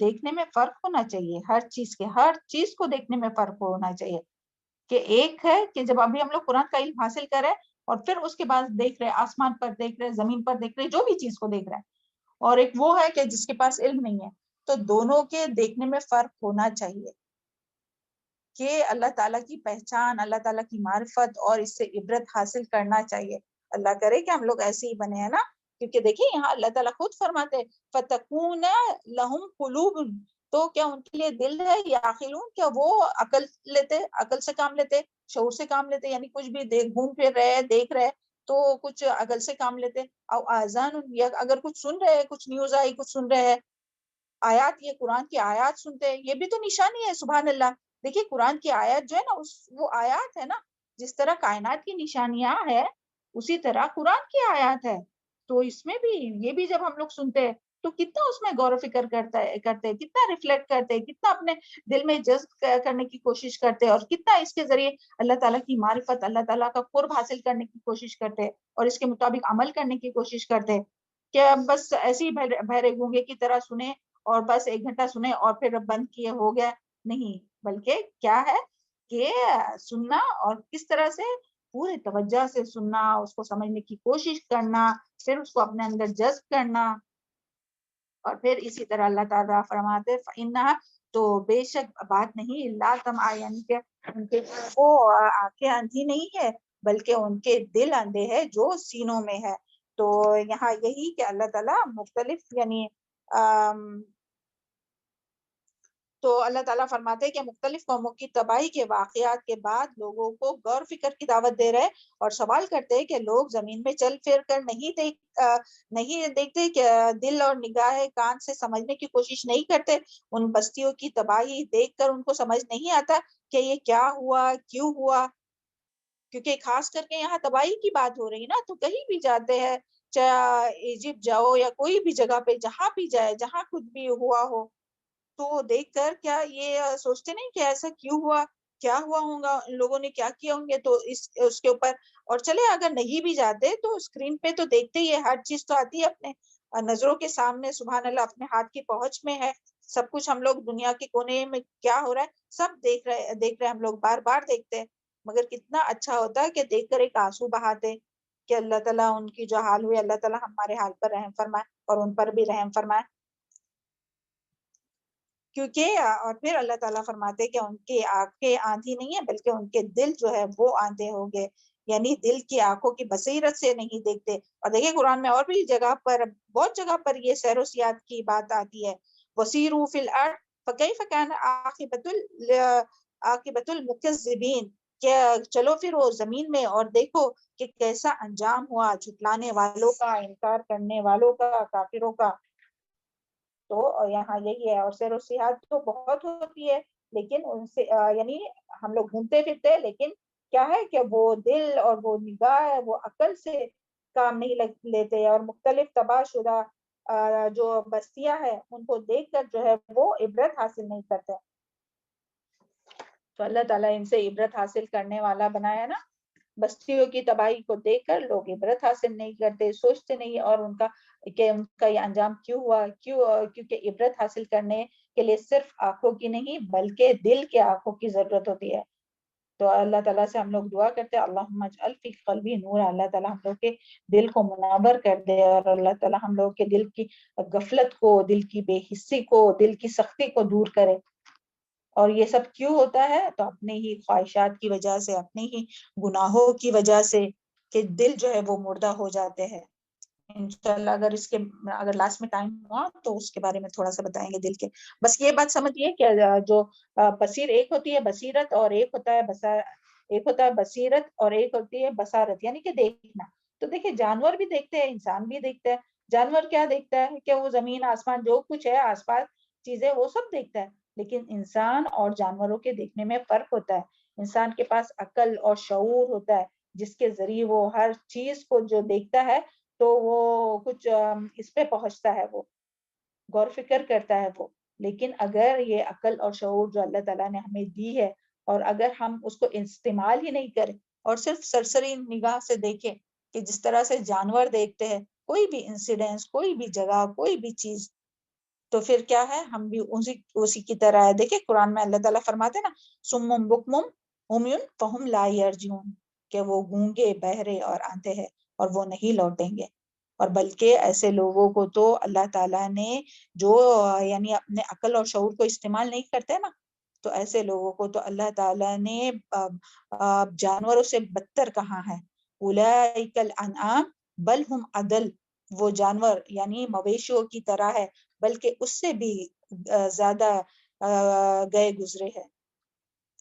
دیکھنے میں فرق ہونا چاہیے، ہر چیز کو دیکھنے میں فرق ہونا چاہیے، کہ ایک ہے کہ جب ابھی ہم لوگ قرآن کا علم حاصل کریں اور پھر اس کے بعد دیکھ رہے آسمان پر، دیکھ رہے زمین پر، دیکھ رہے جو بھی چیز کو دیکھ رہے ہیں، اور ایک وہ ہے کہ جس کے پاس علم نہیں ہے، تو دونوں کے دیکھنے میں فرق ہونا چاہیے، کہ اللہ تعالیٰ کی پہچان، اللہ تعالیٰ کی معرفت اور اس سے عبرت حاصل کرنا چاہیے۔ اللہ کرے کہ ہم لوگ ایسے ہی بنے ہیں نا، کیونکہ دیکھیں یہاں اللہ تعالیٰ خود فرماتے فَتَكُونَ لَهُمْ قُلُوبٌ، تو کیا ان کے لیے دل ہے، یعقلون، کیا وہ عقل لیتے، عقل سے کام لیتے، شعور سے کام لیتے، یعنی کچھ بھی گھوم پھر رہے، دیکھ رہے تو کچھ عقل سے کام لیتے، او آذان، یا اگر کچھ سن رہے، کچھ نیوز آئی کچھ سن رہے ہیں، آیات، یہ قرآن کی آیات سنتے ہیں، یہ بھی تو نشانی ہے، سبحان اللہ۔ دیکھیے قرآن کی آیات جو ہے نا، وہ آیات ہے نا، جس طرح کائنات کی نشانیاں ہے اسی طرح قرآن کی آیات ہے، تو اس میں بھی یہ بھی جب ہم لوگ سنتے ہیں تو کتنا اس میں غور و فکر کرتے، کتنا ریفلیکٹ کرتے، کتنا اپنے دل میں جذب کرنے کی کوشش کرتے، اور کتنا اس کے ذریعے اللہ تعالیٰ کی معرفت، اللہ تعالیٰ کا قرب حاصل کرنے کی کوشش کرتے، اور اس کے مطابق عمل کرنے کی کوشش کرتے، کہ بس ایسے ہی بہرے گونگے کی طرح سنے اور بس 1 گھنٹہ سنے اور پھر بند کیے ہو گیا، نہیں، بلکہ کیا ہے کہ سننا، اور کس طرح سے پورے توجہ سے سننا، اس کو سمجھنے کی کوشش کرنا، پھر اس کو اپنے اندر جذب کرنا، اور پھر اسی طرح اللہ تعالیٰ فرماتے فَإِنَّهَا، تو بے شک بات نہیں، لا تمعا، یعنی کہ ان کے وہ آنکھیں اندھی نہیں ہے، بلکہ ان کے دل اندھے ہیں جو سینوں میں ہے۔ تو یہاں یہی کہ اللہ تعالیٰ مختلف، یعنی تو اللہ تعالیٰ فرماتے ہیں کہ مختلف قوموں کی تباہی کے واقعات کے بعد لوگوں کو غور فکر کی دعوت دے رہے اور سوال کرتے ہیں کہ لوگ زمین میں چل پھر کر نہیں دیکھتے، کہ دل اور نگاہ کان سے سمجھنے کی کوشش نہیں کرتے، ان بستیوں کی تباہی دیکھ کر ان کو سمجھ نہیں آتا کہ یہ کیا ہوا، کیوں ہوا. کیونکہ خاص کر کے یہاں تباہی کی بات ہو رہی نا، تو کہیں بھی جاتے ہیں، چاہے ایجپٹ جاؤ یا کوئی بھی جگہ پہ، جہاں بھی جائے، جہاں کچھ بھی ہوا ہو، تو دیکھ کر کیا یہ سوچتے نہیں کہ ایسا کیوں ہوا، کیا ہوا ہوگا، ان لوگوں نے کیا کیا ہوں گے. تو اس کے اوپر، اور چلے اگر نہیں بھی جاتے تو اسکرین پہ تو دیکھتے ہی ہے، ہر چیز تو آتی ہے اپنے نظروں کے سامنے، سبحان اللہ، اپنے ہاتھ کی پہنچ میں ہے سب کچھ. ہم لوگ دنیا کے کونے میں کیا ہو رہا ہے سب دیکھ رہے ہم لوگ بار بار دیکھتے ہیں. مگر کتنا اچھا ہوتا ہے کہ دیکھ کر ایک آنسو بہاتے کہ اللہ تعالیٰ ان کی جو حال ہوئی، اللہ تعالیٰ ہمارے حال پر رحم فرمائے اور ان پر بھی رحم فرمائے. کیونکہ اور پھر اللہ تعالیٰ فرماتے کہ ان کی آنکھیں آندھی نہیں ہے بلکہ ان کے دل جو ہے وہ آندھے ہو گئے، یعنی دل کی آنکھوں کی بصیرت سے نہیں دیکھتے. اور دیکھیں قرآن میں اور بھی جگہ پر، بہت جگہ پر یہ سیر و سیاحت کی بات آتی ہے. وَسِیرُوا فِی الْأَرْضِ فَکَیْفَ کَانَ عَاقِبَةُ الْمُکَذِّبِینَ، کہ چلو پھر وہ زمین میں اور دیکھو کہ کیسا انجام ہوا جھٹلانے والوں کا، انکار کرنے والوں کا، کافروں کا. تو یہاں یہی ہے. اور سیر و سیاحت تو بہت ہوتی ہے، لیکن ان سے یعنی ہم لوگ گھومتے پھرتے، لیکن کیا ہے کہ وہ دل اور وہ نگاہ ہے وہ عقل سے کام نہیں لیتے، اور مختلف تباہ شدہ جو بستیاں ہیں ان کو دیکھ کر جو ہے وہ عبرت حاصل نہیں کرتے. تو اللہ تعالیٰ ان سے عبرت حاصل کرنے والا بنایا نا. بستیوں کی تباہی کو دیکھ کر لوگ عبرت حاصل نہیں کرتے، سوچتے نہیں، اور ان کا یہ انجام کیوں ہوا، کیونکہ عبرت حاصل کرنے کے لیے صرف آنکھوں کی نہیں بلکہ دل کے آنکھوں کی ضرورت ہوتی ہے. تو اللہ تعالیٰ سے ہم لوگ دعا کرتے ہیں اللہم اجعل فی قلبی نور، اللہ تعالیٰ ہم لوگ کے دل کو منور کر دے، اور اللہ تعالیٰ ہم لوگ کے دل کی غفلت کو، دل کی بے حسی کو، دل کی سختی کو دور کرے. اور یہ سب کیوں ہوتا ہے؟ تو اپنے ہی خواہشات کی وجہ سے، اپنے ہی گناہوں کی وجہ سے، کہ دل جو ہے وہ مردہ ہو جاتے ہیں. انشاءاللہ اگر لاسٹ میں ٹائم ہوا تو اس کے بارے میں تھوڑا سا بتائیں گے دل کے. بس یہ بات سمجھیے کہ جو بصیر، ایک ہوتی ہے بصیرت اور ایک ہوتا ہے بصیرت اور ایک ہوتی ہے بصارت، یعنی کہ دیکھنا. تو دیکھیں جانور بھی دیکھتے ہیں، انسان بھی دیکھتا ہے. جانور کیا دیکھتا ہے کہ وہ زمین آسمان جو کچھ ہے آس پاس چیزیں وہ سب دیکھتا ہے، لیکن انسان اور جانوروں کے دیکھنے میں فرق ہوتا ہے. انسان کے پاس عقل اور شعور ہوتا ہے جس کے ذریعے وہ ہر چیز کو جو دیکھتا ہے تو وہ کچھ اس پہ پہنچتا ہے، وہ غور فکر کرتا ہے وہ. لیکن اگر یہ عقل اور شعور جو اللہ تعالیٰ نے ہمیں دی ہے، اور اگر ہم اس کو استعمال ہی نہیں کریں اور صرف سرسری نگاہ سے دیکھیں کہ جس طرح سے جانور دیکھتے ہیں کوئی بھی انسیڈنس، کوئی بھی جگہ، کوئی بھی چیز، تو پھر کیا ہے ہم بھی اسی کی طرح ہے. دیکھیں قرآن میں اللہ تعالیٰ فرماتے ہیں نا سم بکم عمیٌ فہم لا یرجعون، کہ وہ گونگے، بہرے اور اندھے ہیں اور وہ نہیں لوٹیں گے. اور بلکہ ایسے لوگوں کو تو اللہ تعالیٰ نے جو یعنی اپنے عقل اور شعور کو استعمال نہیں کرتے نا، تو ایسے لوگوں کو تو اللہ تعالیٰ نے جانوروں سے بدتر کہا ہے. اولئک الانعام بل ہم اضل، وہ جانور یعنی مویشیوں کی طرح ہے بلکہ اس سے بھی زیادہ گئے گزرے ہیں.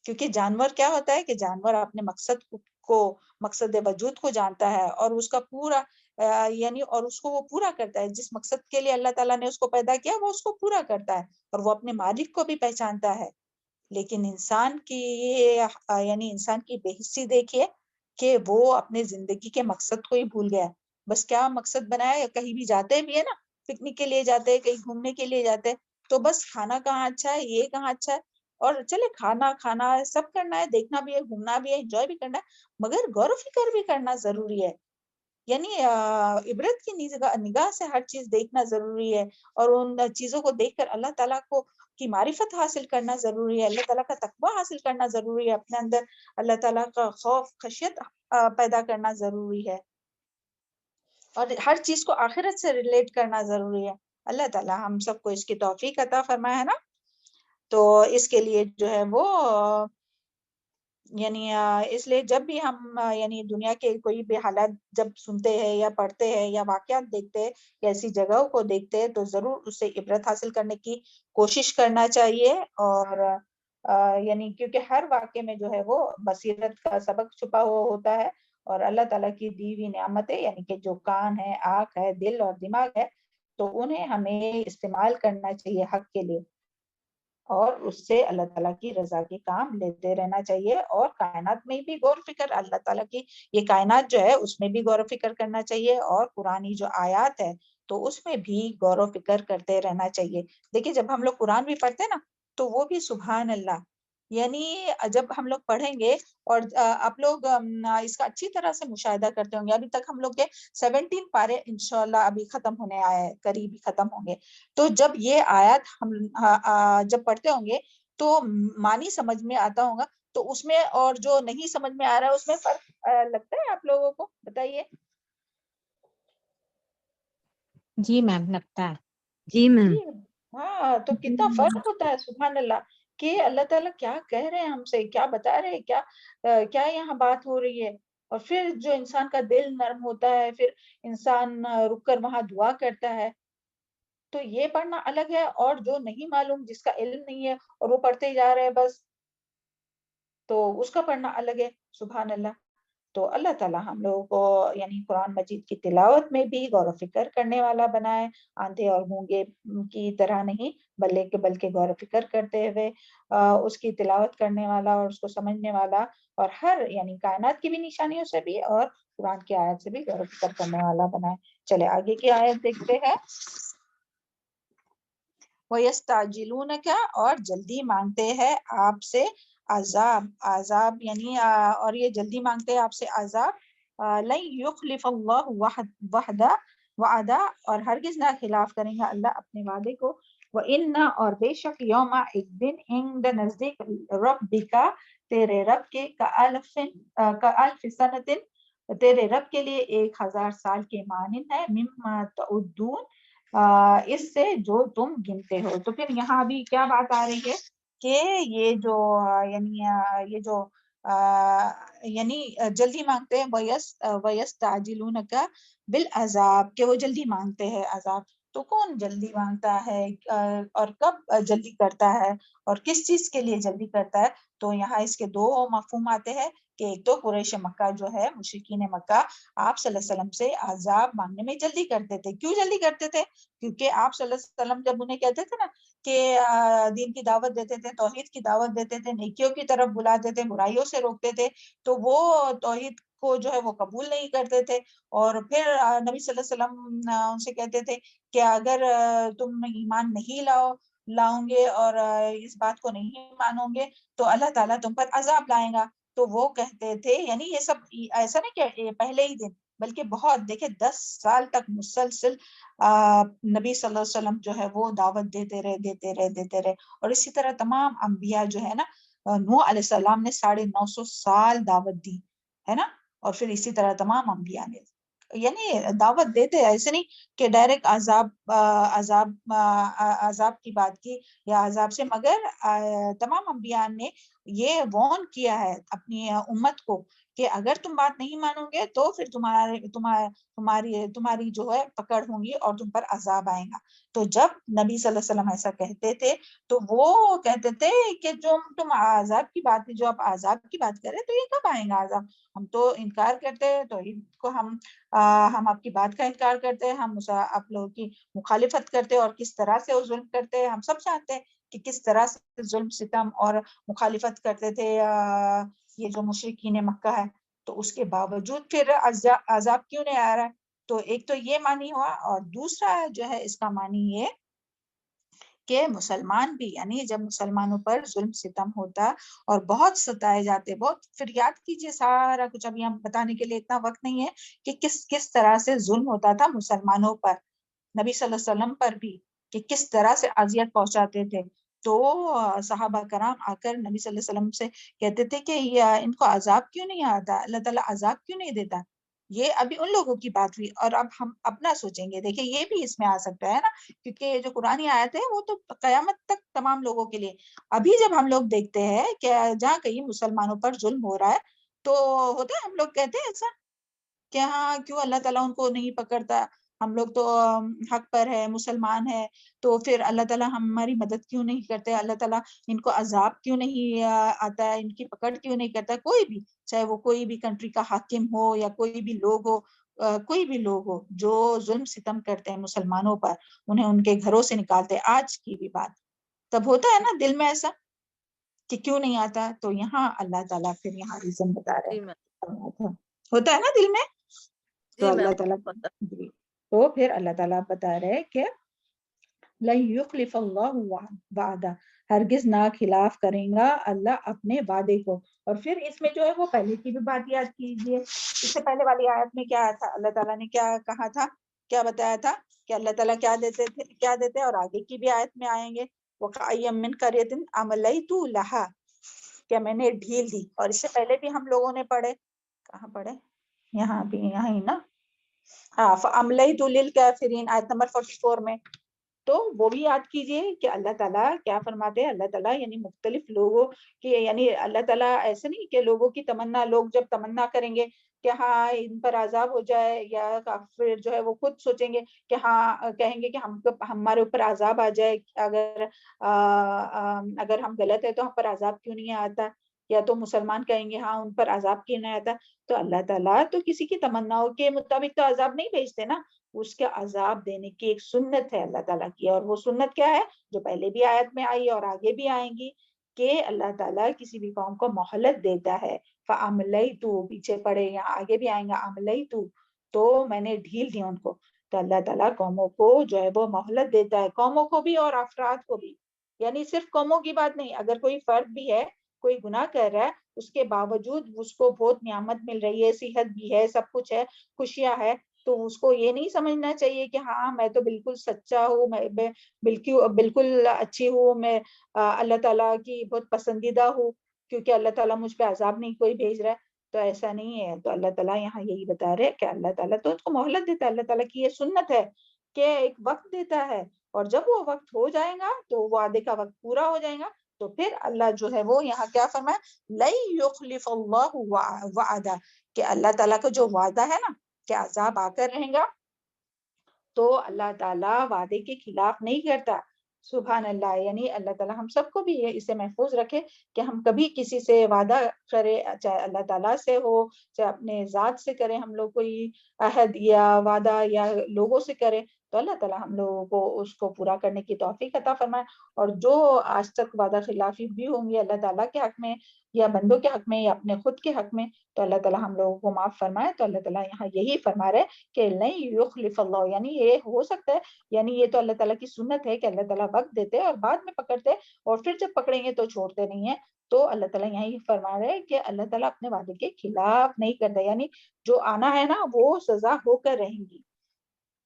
کیونکہ جانور کیا ہوتا ہے کہ جانور اپنے مقصد وجود کو جانتا ہے اور اس کا پورا یعنی اور اس کو وہ پورا کرتا ہے. جس مقصد کے لیے اللہ تعالیٰ نے اس کو پیدا کیا وہ اس کو پورا کرتا ہے اور وہ اپنے مالک کو بھی پہچانتا ہے. لیکن انسان کی یعنی انسان کی بے حسی دیکھیے کہ وہ اپنے زندگی کے مقصد کو ہی بھول گیا. بس کیا مقصد بنایا، کہیں بھی جاتے بھی ہے نا، پکنک کے لیے جاتے ہیں، کہیں گھومنے کے لیے جاتے ہیں، تو بس کھانا کہاں اچھا ہے، یہ کہاں اچھا ہے، اور چلے کھانا ہے، سب کرنا ہے، دیکھنا بھی ہے، گھومنا بھی ہے، انجوائے بھی کرنا ہے، مگر غور و فکر بھی کرنا ضروری ہے. یعنی عبرت کی نگاہ سے ہر چیز دیکھنا ضروری ہے، اور ان چیزوں کو دیکھ کر اللہ تعالیٰ کی معرفت حاصل کرنا ضروری ہے، اللہ تعالیٰ کا تقویٰ حاصل کرنا ضروری ہے، اپنے اندر اللہ تعالیٰ کا خوف، خشیت پیدا کرنا ضروری ہے، اور ہر چیز کو آخرت سے ریلیٹ کرنا ضروری ہے. اللہ تعالیٰ ہم سب کو اس کی توفیق عطا فرمائے ہے نا. تو اس کے لیے جو ہے وہ یعنی اس لیے جب بھی ہم یعنی دنیا کے کوئی بھی حالات جب سنتے ہیں یا پڑھتے ہیں یا واقعات دیکھتے ہیں یا ایسی جگہوں کو دیکھتے ہیں تو ضرور اس سے عبرت حاصل کرنے کی کوشش کرنا چاہیے. اور یعنی کیونکہ ہر واقعے میں جو ہے وہ بصیرت کا سبق چھپا ہوا ہوتا ہے، اور اللہ تعالیٰ کی دی ہوئی نعمتیں یعنی کہ جو کان ہے، آنکھ ہے، دل اور دماغ ہے، تو انہیں ہمیں استعمال کرنا چاہیے حق کے لیے، اور اس سے اللہ تعالیٰ کی رضا کے کام لیتے رہنا چاہیے. اور کائنات میں بھی غور و فکر، اللہ تعالیٰ کی یہ کائنات جو ہے اس میں بھی غور و فکر کرنا چاہیے، اور قرآنی جو آیات ہے تو اس میں بھی غور و فکر کرتے رہنا چاہیے. دیکھیے جب ہم لوگ قرآن بھی پڑھتے ہیں نا تو وہ بھی سبحان اللہ، یعنی جب ہم لوگ پڑھیں گے اور آپ لوگ اس کا اچھی طرح سے مشاہدہ کرتے ہوں گے. ابھی تک ہم لوگ کے 17 پارے انشاءاللہ ابھی ختم ہونے آئے، قریب ہی ختم ہوں گے. تو جب یہ آیات ہم جب پڑھتے ہوں گے تو معنی سمجھ میں آتا ہوگا، تو اس میں اور جو نہیں سمجھ میں آ رہا ہے اس میں فرق لگتا ہے آپ لوگوں کو؟ بتائیے. جی میم لگتا ہے. جی میم. جی ہاں، تو کتنا فرق ہوتا ہے سبحان اللہ، کہ اللہ تعالیٰ کیا کہہ رہے ہیں ہم سے، کیا بتا رہے ہیں، کیا یہاں بات ہو رہی ہے. اور پھر جو انسان کا دل نرم ہوتا ہے، پھر انسان رک کر وہاں دعا کرتا ہے. تو یہ پڑھنا الگ ہے، اور جو نہیں معلوم، جس کا علم نہیں ہے اور وہ پڑھتے جا رہے ہیں بس، تو اس کا پڑھنا الگ ہے. سبحان اللہ. تو اللہ تعالیٰ ہم لوگوں کو یعنی قرآن مجید کی تلاوت میں بھی غور و فکر کرنے والا بنائے، آندھے اور گونگے کی طرح نہیں، بلکہ غور و فکر کرتے ہوئے اس کی تلاوت کرنے والا اور اس کو سمجھنے والا، اور ہر یعنی کائنات کی بھی نشانیوں سے بھی اور قرآن کی آیت سے بھی غور و فکر کرنے والا بنائے. چلے آگے کی آیت دیکھتے ہیں. وَيَسْتَعْجِلُونَكَ، اور جلدی مانگتے ہیں آپ سے عذاب یعنی اور یہ جلدی مانگتے ہیں آپ سے عذاب. لَن يُخْلِفَ اللَّهُ وَعْدَ، اور ہرگز نہ خلاف کریں گا اللہ اپنے وعدے کو. وَإِنَّ، اور بے شک، یوم ایک دن، عند نزدیک ربک، تیرے رب کے، کألف سنۃ، تیرے رب کے لیے 1000 سال کے مانند ہے، مما تعدون، اس سے جو تم گنتے ہو. تو پھر یہاں ابھی کیا بات آ رہی ہے کہ یہ جو یہ جو یعنی جلدی مانگتے ہیں، وَيَسْتَعْجِلُونَكَ بِالْعَذَابِ، کہ وہ جلدی مانگتے ہیں عذاب. تو کون جلدی مانگتا ہے اور کب جلدی کرتا ہے اور کس چیز کے لیے جلدی کرتا ہے؟ تو یہاں اس کے 2 مفہوم آتے ہیں، کہ ایک تو قریش مکہ جو ہے، مشرکین مکہ، آپ صلی اللہ علیہ وسلم سے عذاب مانگنے میں جلدی کرتے تھے. کیوں جلدی کرتے تھے؟ کیونکہ آپ صلی اللہ علیہ وسلم جب انہیں کہتے تھے نا کہ دین کی دعوت دیتے تھے، توحید کی دعوت دیتے تھے، نیکیوں کی طرف بلاتے تھے، برائیوں سے روکتے تھے، تو وہ توحید کو جو ہے وہ قبول نہیں کرتے تھے. اور پھر نبی صلی اللہ علیہ وسلم ان سے کہتے تھے کہ اگر تم ایمان نہیں لاؤں گے اور اس بات کو نہیں مانو گے تو اللہ تعالیٰ تم پر عذاب لائے گا. تو وہ کہتے تھے، یعنی یہ سب ایسا نہیں کہ پہلے ہی دن، بلکہ بہت، دیکھیں 10 سال تک مسلسل نبی صلی اللہ علیہ وسلم جو ہے وہ دعوت دیتے رہے. اور اسی طرح تمام انبیاء جو ہے نا، نوح علیہ السلام نے 950 سال دعوت دی ہے نا، اور پھر اسی طرح تمام انبیاء نے یعنی دعوت دیتے، ایسے نہیں کہ ڈائریکٹ عذاب کی بات کی یا عذاب سے، مگر تمام انبیاء نے یہ وارن کیا ہے اپنی امت کو کہ اگر تم بات نہیں مانو گے تو پھر تمہاری جو ہے پکڑ ہوں گی اور تم پر عذاب آئے گا. تو جب نبی صلی اللہ علیہ وسلم ایسا کہتے تھے تو وہ کہتے تھے کہ جو تم عذاب کی بات، جو آپ عذاب کی بات کریں تو یہ کب آئے گا عذاب؟ ہم تو انکار کرتے ہیں، تو ان کو ہم آپ کی بات کا انکار کرتے ہیں، ہم آپ لوگوں کی مخالفت کرتے ہیں، اور کس طرح سے وہ ظلم کرتے ہیں ہم سب جانتے ہیں کہ کس طرح سے ظلم ستم اور مخالفت کرتے تھے یہ جو مشرکین مکہ ہے. تو اس کے باوجود پھر عذاب کیوں نہیں آ رہا ہے؟ تو ایک تو یہ معنی ہوا، اور دوسرا جو ہے اس کا معنی یہ کہ مسلمان بھی، یعنی جب مسلمانوں پر ظلم ستم ہوتا اور بہت ستائے جاتے، بہت، پھر یاد کیجئے سارا کچھ، ابھی ہم بتانے کے لیے اتنا وقت نہیں ہے کہ کس طرح سے ظلم ہوتا تھا مسلمانوں پر، نبی صلی اللہ علیہ وسلم پر بھی، کہ کس طرح سے اذیت پہنچاتے تھے. تو صحابہ کرام آ کر نبی صلی اللہ علیہ وسلم سے کہتے تھے کہ ان کو عذاب کیوں نہیں آتا، اللہ تعالیٰ عذاب کیوں نہیں دیتا؟ یہ ابھی ان لوگوں کی بات ہوئی، اور اب ہم اپنا سوچیں گے. دیکھیں یہ بھی اس میں آ سکتا ہے نا، کیونکہ یہ جو قرآنی آیت ہے وہ تو قیامت تک تمام لوگوں کے لیے. ابھی جب ہم لوگ دیکھتے ہیں کہ جہاں کہیں مسلمانوں پر ظلم ہو رہا ہے تو ہوتا ہے ہم لوگ کہتے ہیں ایسا کہ ہاں کیوں اللہ تعالیٰ ان کو نہیں پکڑتا، ہم لوگ تو حق پر ہے، مسلمان ہے، تو پھر اللہ تعالیٰ ہماری مدد کیوں نہیں کرتے، اللہ تعالیٰ ان کو عذاب کیوں نہیں آتا ہے، ان کی پکڑ کیوں نہیں کرتا. کوئی بھی، چاہے وہ کوئی بھی کنٹری کا حاکم ہو یا کوئی بھی لوگ ہو، کوئی بھی لوگ ہو جو ظلم ستم کرتے ہیں مسلمانوں پر، انہیں ان کے گھروں سے نکالتے ہیں، آج کی بھی بات، تب ہوتا ہے نا دل میں ایسا کہ کیوں نہیں آتا. تو یہاں اللہ تعالیٰ پھر یہاں ریزن بتا رہے جی میم. ہیں، ہوتا ہے نا دل میں. تو جی اللہ میم تعالیٰ پتہ. جی، تو پھر اللہ تعالیٰ بتا رہے کہ لن یخلف اللہ وعدہ، ہرگز نہ خلاف کریں گا اللہ اپنے وعدے کو. اور پھر اس میں جو ہے وہ پہلے کی بھی بات یاد کیجئے، اس سے پہلے والی آیت میں کیا تھا، اللہ تعالیٰ نے کیا کہا تھا، کیا بتایا تھا کہ اللہ تعالیٰ کیا دیتے تھے، کیا دیتے، اور آگے کی بھی آیت میں آئیں گے وَكَأَيٍّ مِّن قَرْيَةٍ أَمْلَيْتُ لَهَا، کہ میں نے ڈھیل دی. اور اس سے پہلے بھی ہم لوگوں نے پڑھے، کہاں پڑھے، یہاں بھی، یہاں ہی نا، ہاں فَأَمْلَيْتُ لِلْكَافِرِينَ آیت نمبر 44 میں. تو وہ بھی یاد کیجئے کہ اللہ تعالیٰ کیا فرماتے ہیں. اللہ تعالیٰ یعنی مختلف لوگوں کی، یعنی اللہ تعالیٰ ایسے نہیں کہ لوگوں کی تمنا، لوگ جب تمنا کریں گے کہ ہاں ان پر عذاب ہو جائے، یا کافر جو ہے وہ خود سوچیں گے کہ ہاں، کہیں گے کہ ہمارے اوپر عذاب آ جائے، اگر ہم غلط ہے تو ہم پر عذاب کیوں نہیں آتا، یا تو مسلمان کہیں گے ہاں ان پر عذاب کیوں نہیں آتا. تو اللہ تعالیٰ تو کسی کی تمناؤں کے مطابق تو عذاب نہیں بھیجتے نا، اس کے عذاب دینے کی ایک سنت ہے اللہ تعالیٰ کی. اور وہ سنت کیا ہے، جو پہلے بھی آیت میں آئی اور آگے بھی آئیں گی، کہ اللہ تعالیٰ کسی بھی قوم کو مہلت دیتا ہے. فَأَمْلَيْتُ، پیچھے پڑے، یہاں آگے بھی آئیں گا أَمْلَيْتُ، تو میں نے ڈھیل دی ان کو. تو اللہ تعالیٰ قوموں کو جو ہے وہ مہلت دیتا ہے، قوموں کو بھی اور افراد کو بھی. یعنی صرف قوموں کی بات نہیں، اگر کوئی فرد بھی ہے، کوئی گناہ کر رہا ہے، اس کے باوجود اس کو بہت نعمت مل رہی ہے، صحت بھی ہے، سب کچھ ہے، خوشیاں ہے، تو اس کو یہ نہیں سمجھنا چاہیے کہ ہاں میں تو بالکل سچا ہوں، میں بالکل اچھی ہوں، میں اللہ تعالیٰ کی بہت پسندیدہ ہوں، کیونکہ اللہ تعالیٰ مجھ پہ عذاب نہیں کوئی بھیج رہا ہے. تو ایسا نہیں ہے. تو اللہ تعالیٰ یہاں یہی بتا رہے کہ اللہ تعالیٰ تو اس کو مہلت دیتا ہے. اللہ تعالیٰ کی یہ سنت ہے کہ ایک وقت دیتا ہے، اور جب وہ وقت ہو جائے گا تو وعدے کا وقت پورا ہو جائے گا، تو پھر اللہ جو ہے وہ یہاں کیا فرمایا، لَن يُخْلِفَ اللَّهُ وَعْدَهُ، کہ اللہ تعالیٰ کا جو وعدہ ہے نا کہ عذاب آ کر رہیں گا، تو اللہ تعالیٰ وعدے کے خلاف نہیں کرتا. سبحان اللہ. یعنی اللہ تعالیٰ ہم سب کو بھی اسے محفوظ رکھے کہ ہم کبھی کسی سے وعدہ کرے، چاہے اللہ تعالیٰ سے ہو، چاہے اپنے ذات سے کرے، ہم لوگ کوئی عہد یا وعدہ یا لوگوں سے کرے، تو اللہ تعالیٰ ہم لوگوں کو اس کو پورا کرنے کی توفیق عطا فرمائے. اور جو آج تک وعدہ خلافی بھی ہوں گی اللہ تعالیٰ کے حق میں، یا بندوں کے حق میں، یا اپنے خود کے حق میں، تو اللہ تعالیٰ ہم لوگوں کو معاف فرمائے. تو اللہ تعالیٰ یہاں یہی فرما رہے کہ نہیں یخلف اللہ، یعنی یہ ہو سکتا ہے، یعنی یہ تو اللہ تعالیٰ کی سنت ہے کہ اللہ تعالیٰ وقت دیتے اور بعد میں پکڑتے، اور پھر جب پکڑیں گے تو چھوڑتے نہیں ہیں. تو اللہ تعالیٰ یہاں یہ فرما رہے ہیں کہ اللہ تعالیٰ اپنے وعدے کے خلاف نہیں کرتا، یعنی جو آنا ہے نا وہ سزا ہو کر رہیں گی.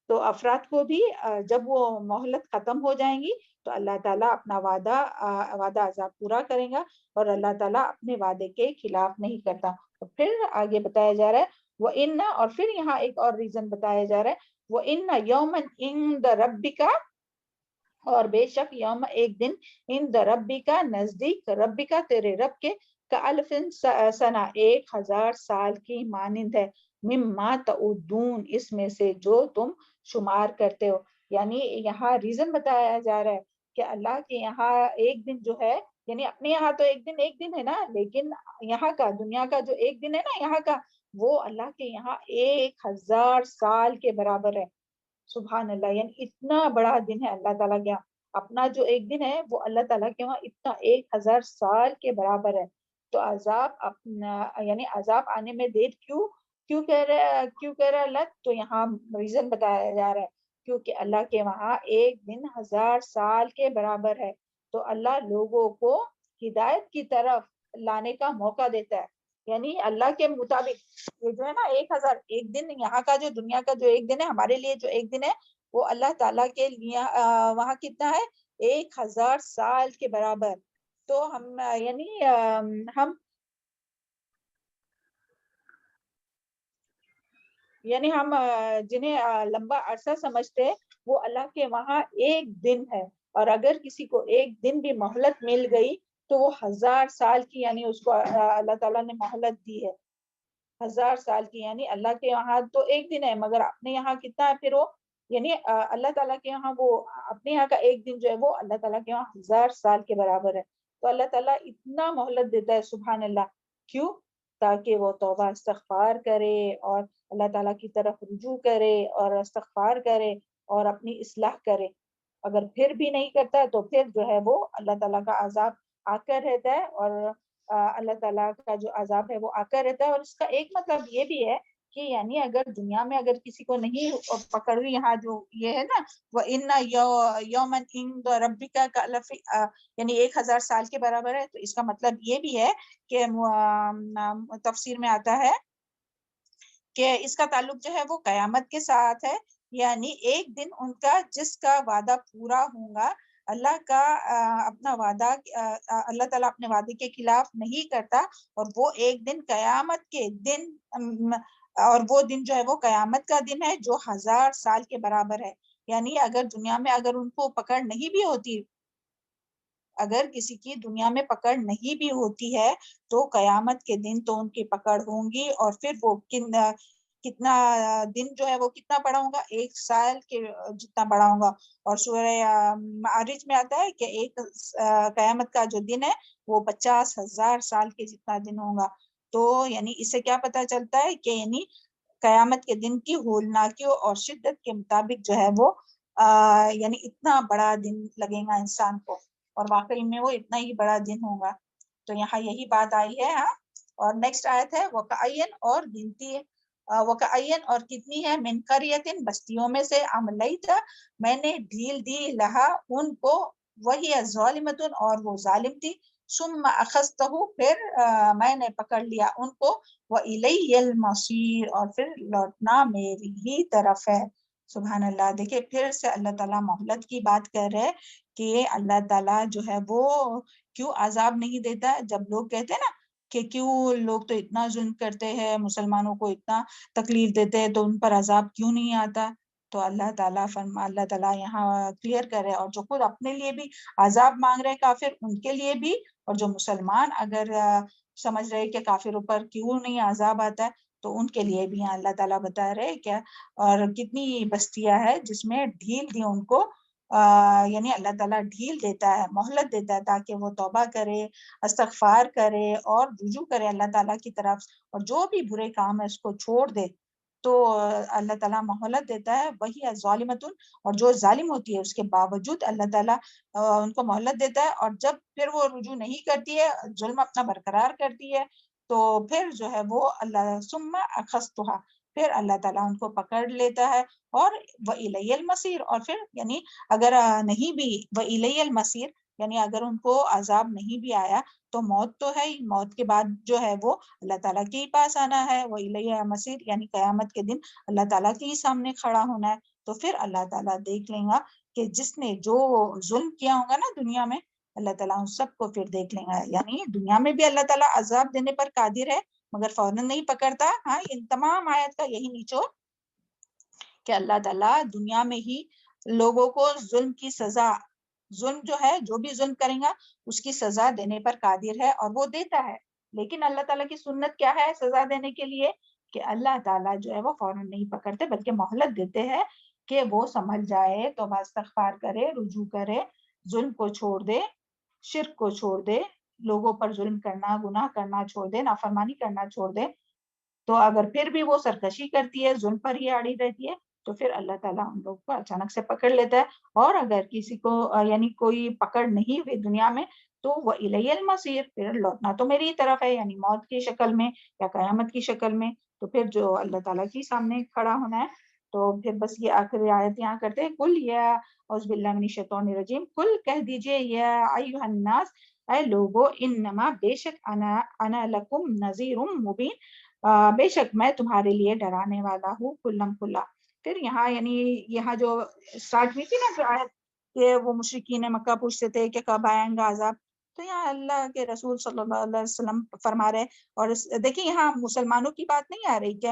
تو افراد کو بھی جب وہ مہلت ختم ہو جائیں گی تو اللہ تعالیٰ اپنا وعدہ عذاب پورا کرے گا، اور اللہ تعالیٰ اپنے وعدے کے خلاف نہیں کرتا. اور پھر آگے بتایا جا رہا ہے وَإِنَّ، اور پھر یہاں ایک اور ریزن بتایا جا رہا ہے وَإِنَّ يَوْمًا عِندَ رَبِّكَ، اور بے شک یوم ایک دن، عند ربک نزدیک ربک تیرے رب کے، کالف سنہ 1000 سال کی مانند ہے، مما تعدون اس میں سے جو تم شمار کرتے ہو. یعنی یہاں ریزن بتایا جا رہا ہے کہ اللہ کے یہاں ایک دن جو ہے، یعنی اپنے یہاں تو ایک دن ہے نا، لیکن یہاں کا، دنیا کا جو ایک دن ہے نا یہاں کا، وہ اللہ کے یہاں 1000 سال کے برابر ہے. سبحان اللہ. یعنی اتنا بڑا دن ہے اللہ تعالیٰ کے یہاں. اپنا جو ایک دن ہے وہ اللہ تعالیٰ کے وہاں اتنا 1000 سال کے برابر ہے. تو عذاب یعنی عذاب آنے میں دیر کیوں کہہ رہا اللہ، تو یہاں ریزن بتایا جا رہا ہے کیونکہ اللہ کے وہاں ایک دن 1000 سال کے برابر ہے. تو اللہ لوگوں کو ہدایت کی طرف لانے کا موقع دیتا ہے. یعنی اللہ کے مطابق یہ جو ہے نا 1000 ایک دن، یہاں کا جو دنیا کا جو ایک دن ہے، ہمارے لیے جو ایک دن ہے وہ اللہ تعالیٰ کے لیے وہاں کتنا ہے، 1000 سال کے برابر. تو ہم یعنی ہم یعنی ہم جنہیں لمبا عرصہ سمجھتے ہیں وہ اللہ کے وہاں ایک دن ہے، اور اگر کسی کو ایک دن بھی مہلت مل گئی تو وہ 1000 سال کی یعنی اس کو اللہ تعالیٰ نے مہلت دی ہے، 1000 سال کی، یعنی اللہ کے یہاں تو ایک دن ہے مگر اپنے یہاں کتنا ہے پھر وہ، یعنی اللہ تعالیٰ کے یہاں وہ اپنے یہاں کا ایک دن جو ہے وہ اللہ تعالیٰ کے یہاں 1000 سال کے برابر ہے۔ تو اللہ تعالیٰ اتنا مہلت دیتا ہے، سبحان اللہ، کیوں؟ تاکہ وہ توبہ استغفار کرے اور اللہ تعالیٰ کی طرف رجوع کرے اور استغفار کرے اور اپنی اصلاح کرے۔ اگر پھر بھی نہیں کرتا ہے تو پھر جو ہے وہ اللہ تعالیٰ کا عذاب آ کر رہتا ہے، اور اللہ تعالیٰ کا جو عذاب ہے وہ آ کر رہتا ہے۔ اور اس کا ایک مطلب یہ بھی ہے کہ یعنی اگر دنیا میں اگر کسی کو نہیں پکڑ ہوئی، یہاں جو یہ ہے نا وَإِنَّ يَوْمًا عِندَ رَبِّكَ كَأَلْفِ یعنی 1000 سال کے برابر ہے، تو اس کا مطلب یہ بھی ہے کہ تفسیر میں آتا ہے کہ اس کا تعلق جو ہے وہ قیامت کے ساتھ ہے، یعنی ایک دن ان کا جس کا وعدہ پورا ہوگا، اللہ کا اپنا وعدہ اللہ تعالیٰ اپنے وعدے کے خلاف نہیں کرتا، اور وہ ایک دن قیامت کے دن اور وہ دن جو ہے وہ قیامت کا دن ہے جو 1000 سال کے برابر ہے۔ یعنی اگر دنیا میں اگر ان کو پکڑ نہیں بھی ہوتی، اگر کسی کی دنیا میں پکڑ نہیں بھی ہوتی ہے تو قیامت کے دن تو ان کی پکڑ ہوں گی، اور پھر وہ کتنا دن جو ہے وہ کتنا بڑا ہوگا، 1 سال کے جتنا بڑا ہوگا۔ اور سورہ معارج میں آتا ہے کہ ایک قیامت کا جو دن ہے وہ 50,000 سال کے جتنا دن ہوگا۔ تو یعنی اس سے کیا پتہ چلتا ہے کہ یعنی قیامت کے دن کی ہولناکیوں اور شدت کے مطابق جو ہے وہ یعنی اتنا بڑا دن لگے گا انسان کو، اور واقعی میں وہ اتنا ہی بڑا دن ہوگا۔ تو یہاں یہی بات آئی ہے۔ ہاں، اور نیکسٹ آیت ہے وَكَأَيٍّ اور گنتی ہے، وَكَأَيٍّ اور کتنی ہے، من قریۃ بستیوں میں سے، املیت میں نے ڈھیل دی، لہا ان کو، وہی ظالمۃ اور وہ ظالم تھی، ثم اخذتہ پھر میں نے پکڑ لیا ان کو، وَإِلَيَّ الْمَصِيرُ اور پھر لوٹنا میری ہی طرف ہے۔ سبحان اللہ، دیکھیں پھر سے اللہ تعالیٰ مہلت کی بات کر رہے کہ اللہ تعالیٰ جو ہے وہ کیوں عذاب نہیں دیتا ہے۔ جب لوگ کہتے ہیں نا کہ کیوں لوگ تو اتنا ظلم کرتے ہیں، مسلمانوں کو اتنا تکلیف دیتے ہیں، تو ان پر عذاب کیوں نہیں آتا، تو اللہ تعالیٰ یہاں کلیئر کر رہے، اور جو خود اپنے لیے بھی عذاب مانگ رہے کافر ان کے لیے بھی، اور جو مسلمان اگر سمجھ رہے کہ کافروں پر کیوں نہیں عذاب آتا ہے تو ان کے لیے بھی اللہ تعالیٰ بتا رہے کیا، اور کتنی بستیاں ہے جس میں ڈھیل دی ان کو، یعنی اللہ تعالیٰ ڈھیل دیتا ہے، مہلت دیتا ہے تاکہ وہ توبہ کرے، استغفار کرے اور رجوع کرے اللہ تعالیٰ کی طرف، اور جو بھی برے کام ہے اس کو چھوڑ دے، تو اللہ تعالیٰ مہلت دیتا ہے۔ وہی ظالمۃ اور جو ظالم ہوتی ہے اس کے باوجود اللہ تعالیٰ ان کو مہلت دیتا ہے، اور جب پھر وہ رجوع نہیں کرتی ہے، ظلم اپنا برقرار کرتی ہے، تو پھر جو ہے وہ اللہ ثم اخذتھا پھر اللہ تعالیٰ ان کو پکڑ لیتا ہے، اور وَإِلَيَّ الْمَصِيرُ اور پھر یعنی اگر نہیں بھی وَإِلَيَّ الْمَصِيرُ یعنی اگر ان کو عذاب نہیں بھی آیا تو موت تو ہے ہی، موت کے بعد جو ہے وہ اللہ تعالیٰ کے ہی پاس آنا ہے، وَإِلَيَّ الْمَصِيرُ یعنی قیامت کے دن اللہ تعالیٰ کے ہی سامنے کھڑا ہونا ہے۔ تو پھر اللہ تعالیٰ دیکھ لیں گا کہ جس نے جو ظلم کیا ہوگا نا دنیا میں، اللہ تعالیٰ ان سب کو پھر دیکھ لیں گا۔ یعنی دنیا میں بھی اللہ تعالیٰ عذاب دینے پر قادر ہے مگر فوراً نہیں پکڑتا۔ ہاں، ان تمام آیت کا یہی نچوڑ کہ اللہ تعالیٰ دنیا میں ہی لوگوں کو ظلم کی سزا، ظلم جو ہے جو بھی ظلم کریں گا اس کی سزا دینے پر قادر ہے، اور وہ دیتا ہے۔ لیکن اللہ تعالیٰ کی سنت کیا ہے سزا دینے کے لیے، کہ اللہ تعالیٰ جو ہے وہ فوراً نہیں پکڑتے بلکہ مہلت دیتے ہیں کہ وہ سمجھ جائے، توبہ استغفار کرے، رجوع کرے، ظلم کو چھوڑ دے، شرک کو چھوڑ دے، لوگوں پر ظلم کرنا، گناہ کرنا چھوڑ دے، نافرمانی کرنا چھوڑ دے۔ تو اگر پھر بھی وہ سرکشی کرتی ہے، ظلم پر ہی اڑی رہتی ہے، تو پھر اللہ تعالیٰ ان لوگوں کو اچانک سے پکڑ لیتا ہے۔ اور اگر کسی کو یعنی کوئی پکڑ نہیں ہوئی دنیا میں تو وَإِلَيَّ الْمَصِيرُ پھر لوٹنا تو میری ہی طرف ہے، یعنی موت کی شکل میں یا قیامت کی شکل میں، تو پھر جو اللہ تعالیٰ کے سامنے کھڑا ہونا ہے۔ تو پھر بس یہ آخری آیت یہاں کرتے ہیں، کل یا اعوذ باللہ من الشیطان الرجیم، کل کہہ دیجئے یا ایھا الناس اے لوگو، انما بے شک انا لکم نذیر مبین، بے شک میں تمہارے لیے ڈرانے والا ہوں کھلم کھلا۔ پھر یہاں یعنی یہاں جو اسٹارٹ ہوئی تھی نا جو آیت کہ وہ مشرکین مکہ پوچھتے تھے کہ کب آئیں گا عذاب، تو یہاں اللہ کے رسول صلی اللہ علیہ وسلم فرما رہے، اور دیکھیں یہاں مسلمانوں کی بات نہیں آ رہی کہ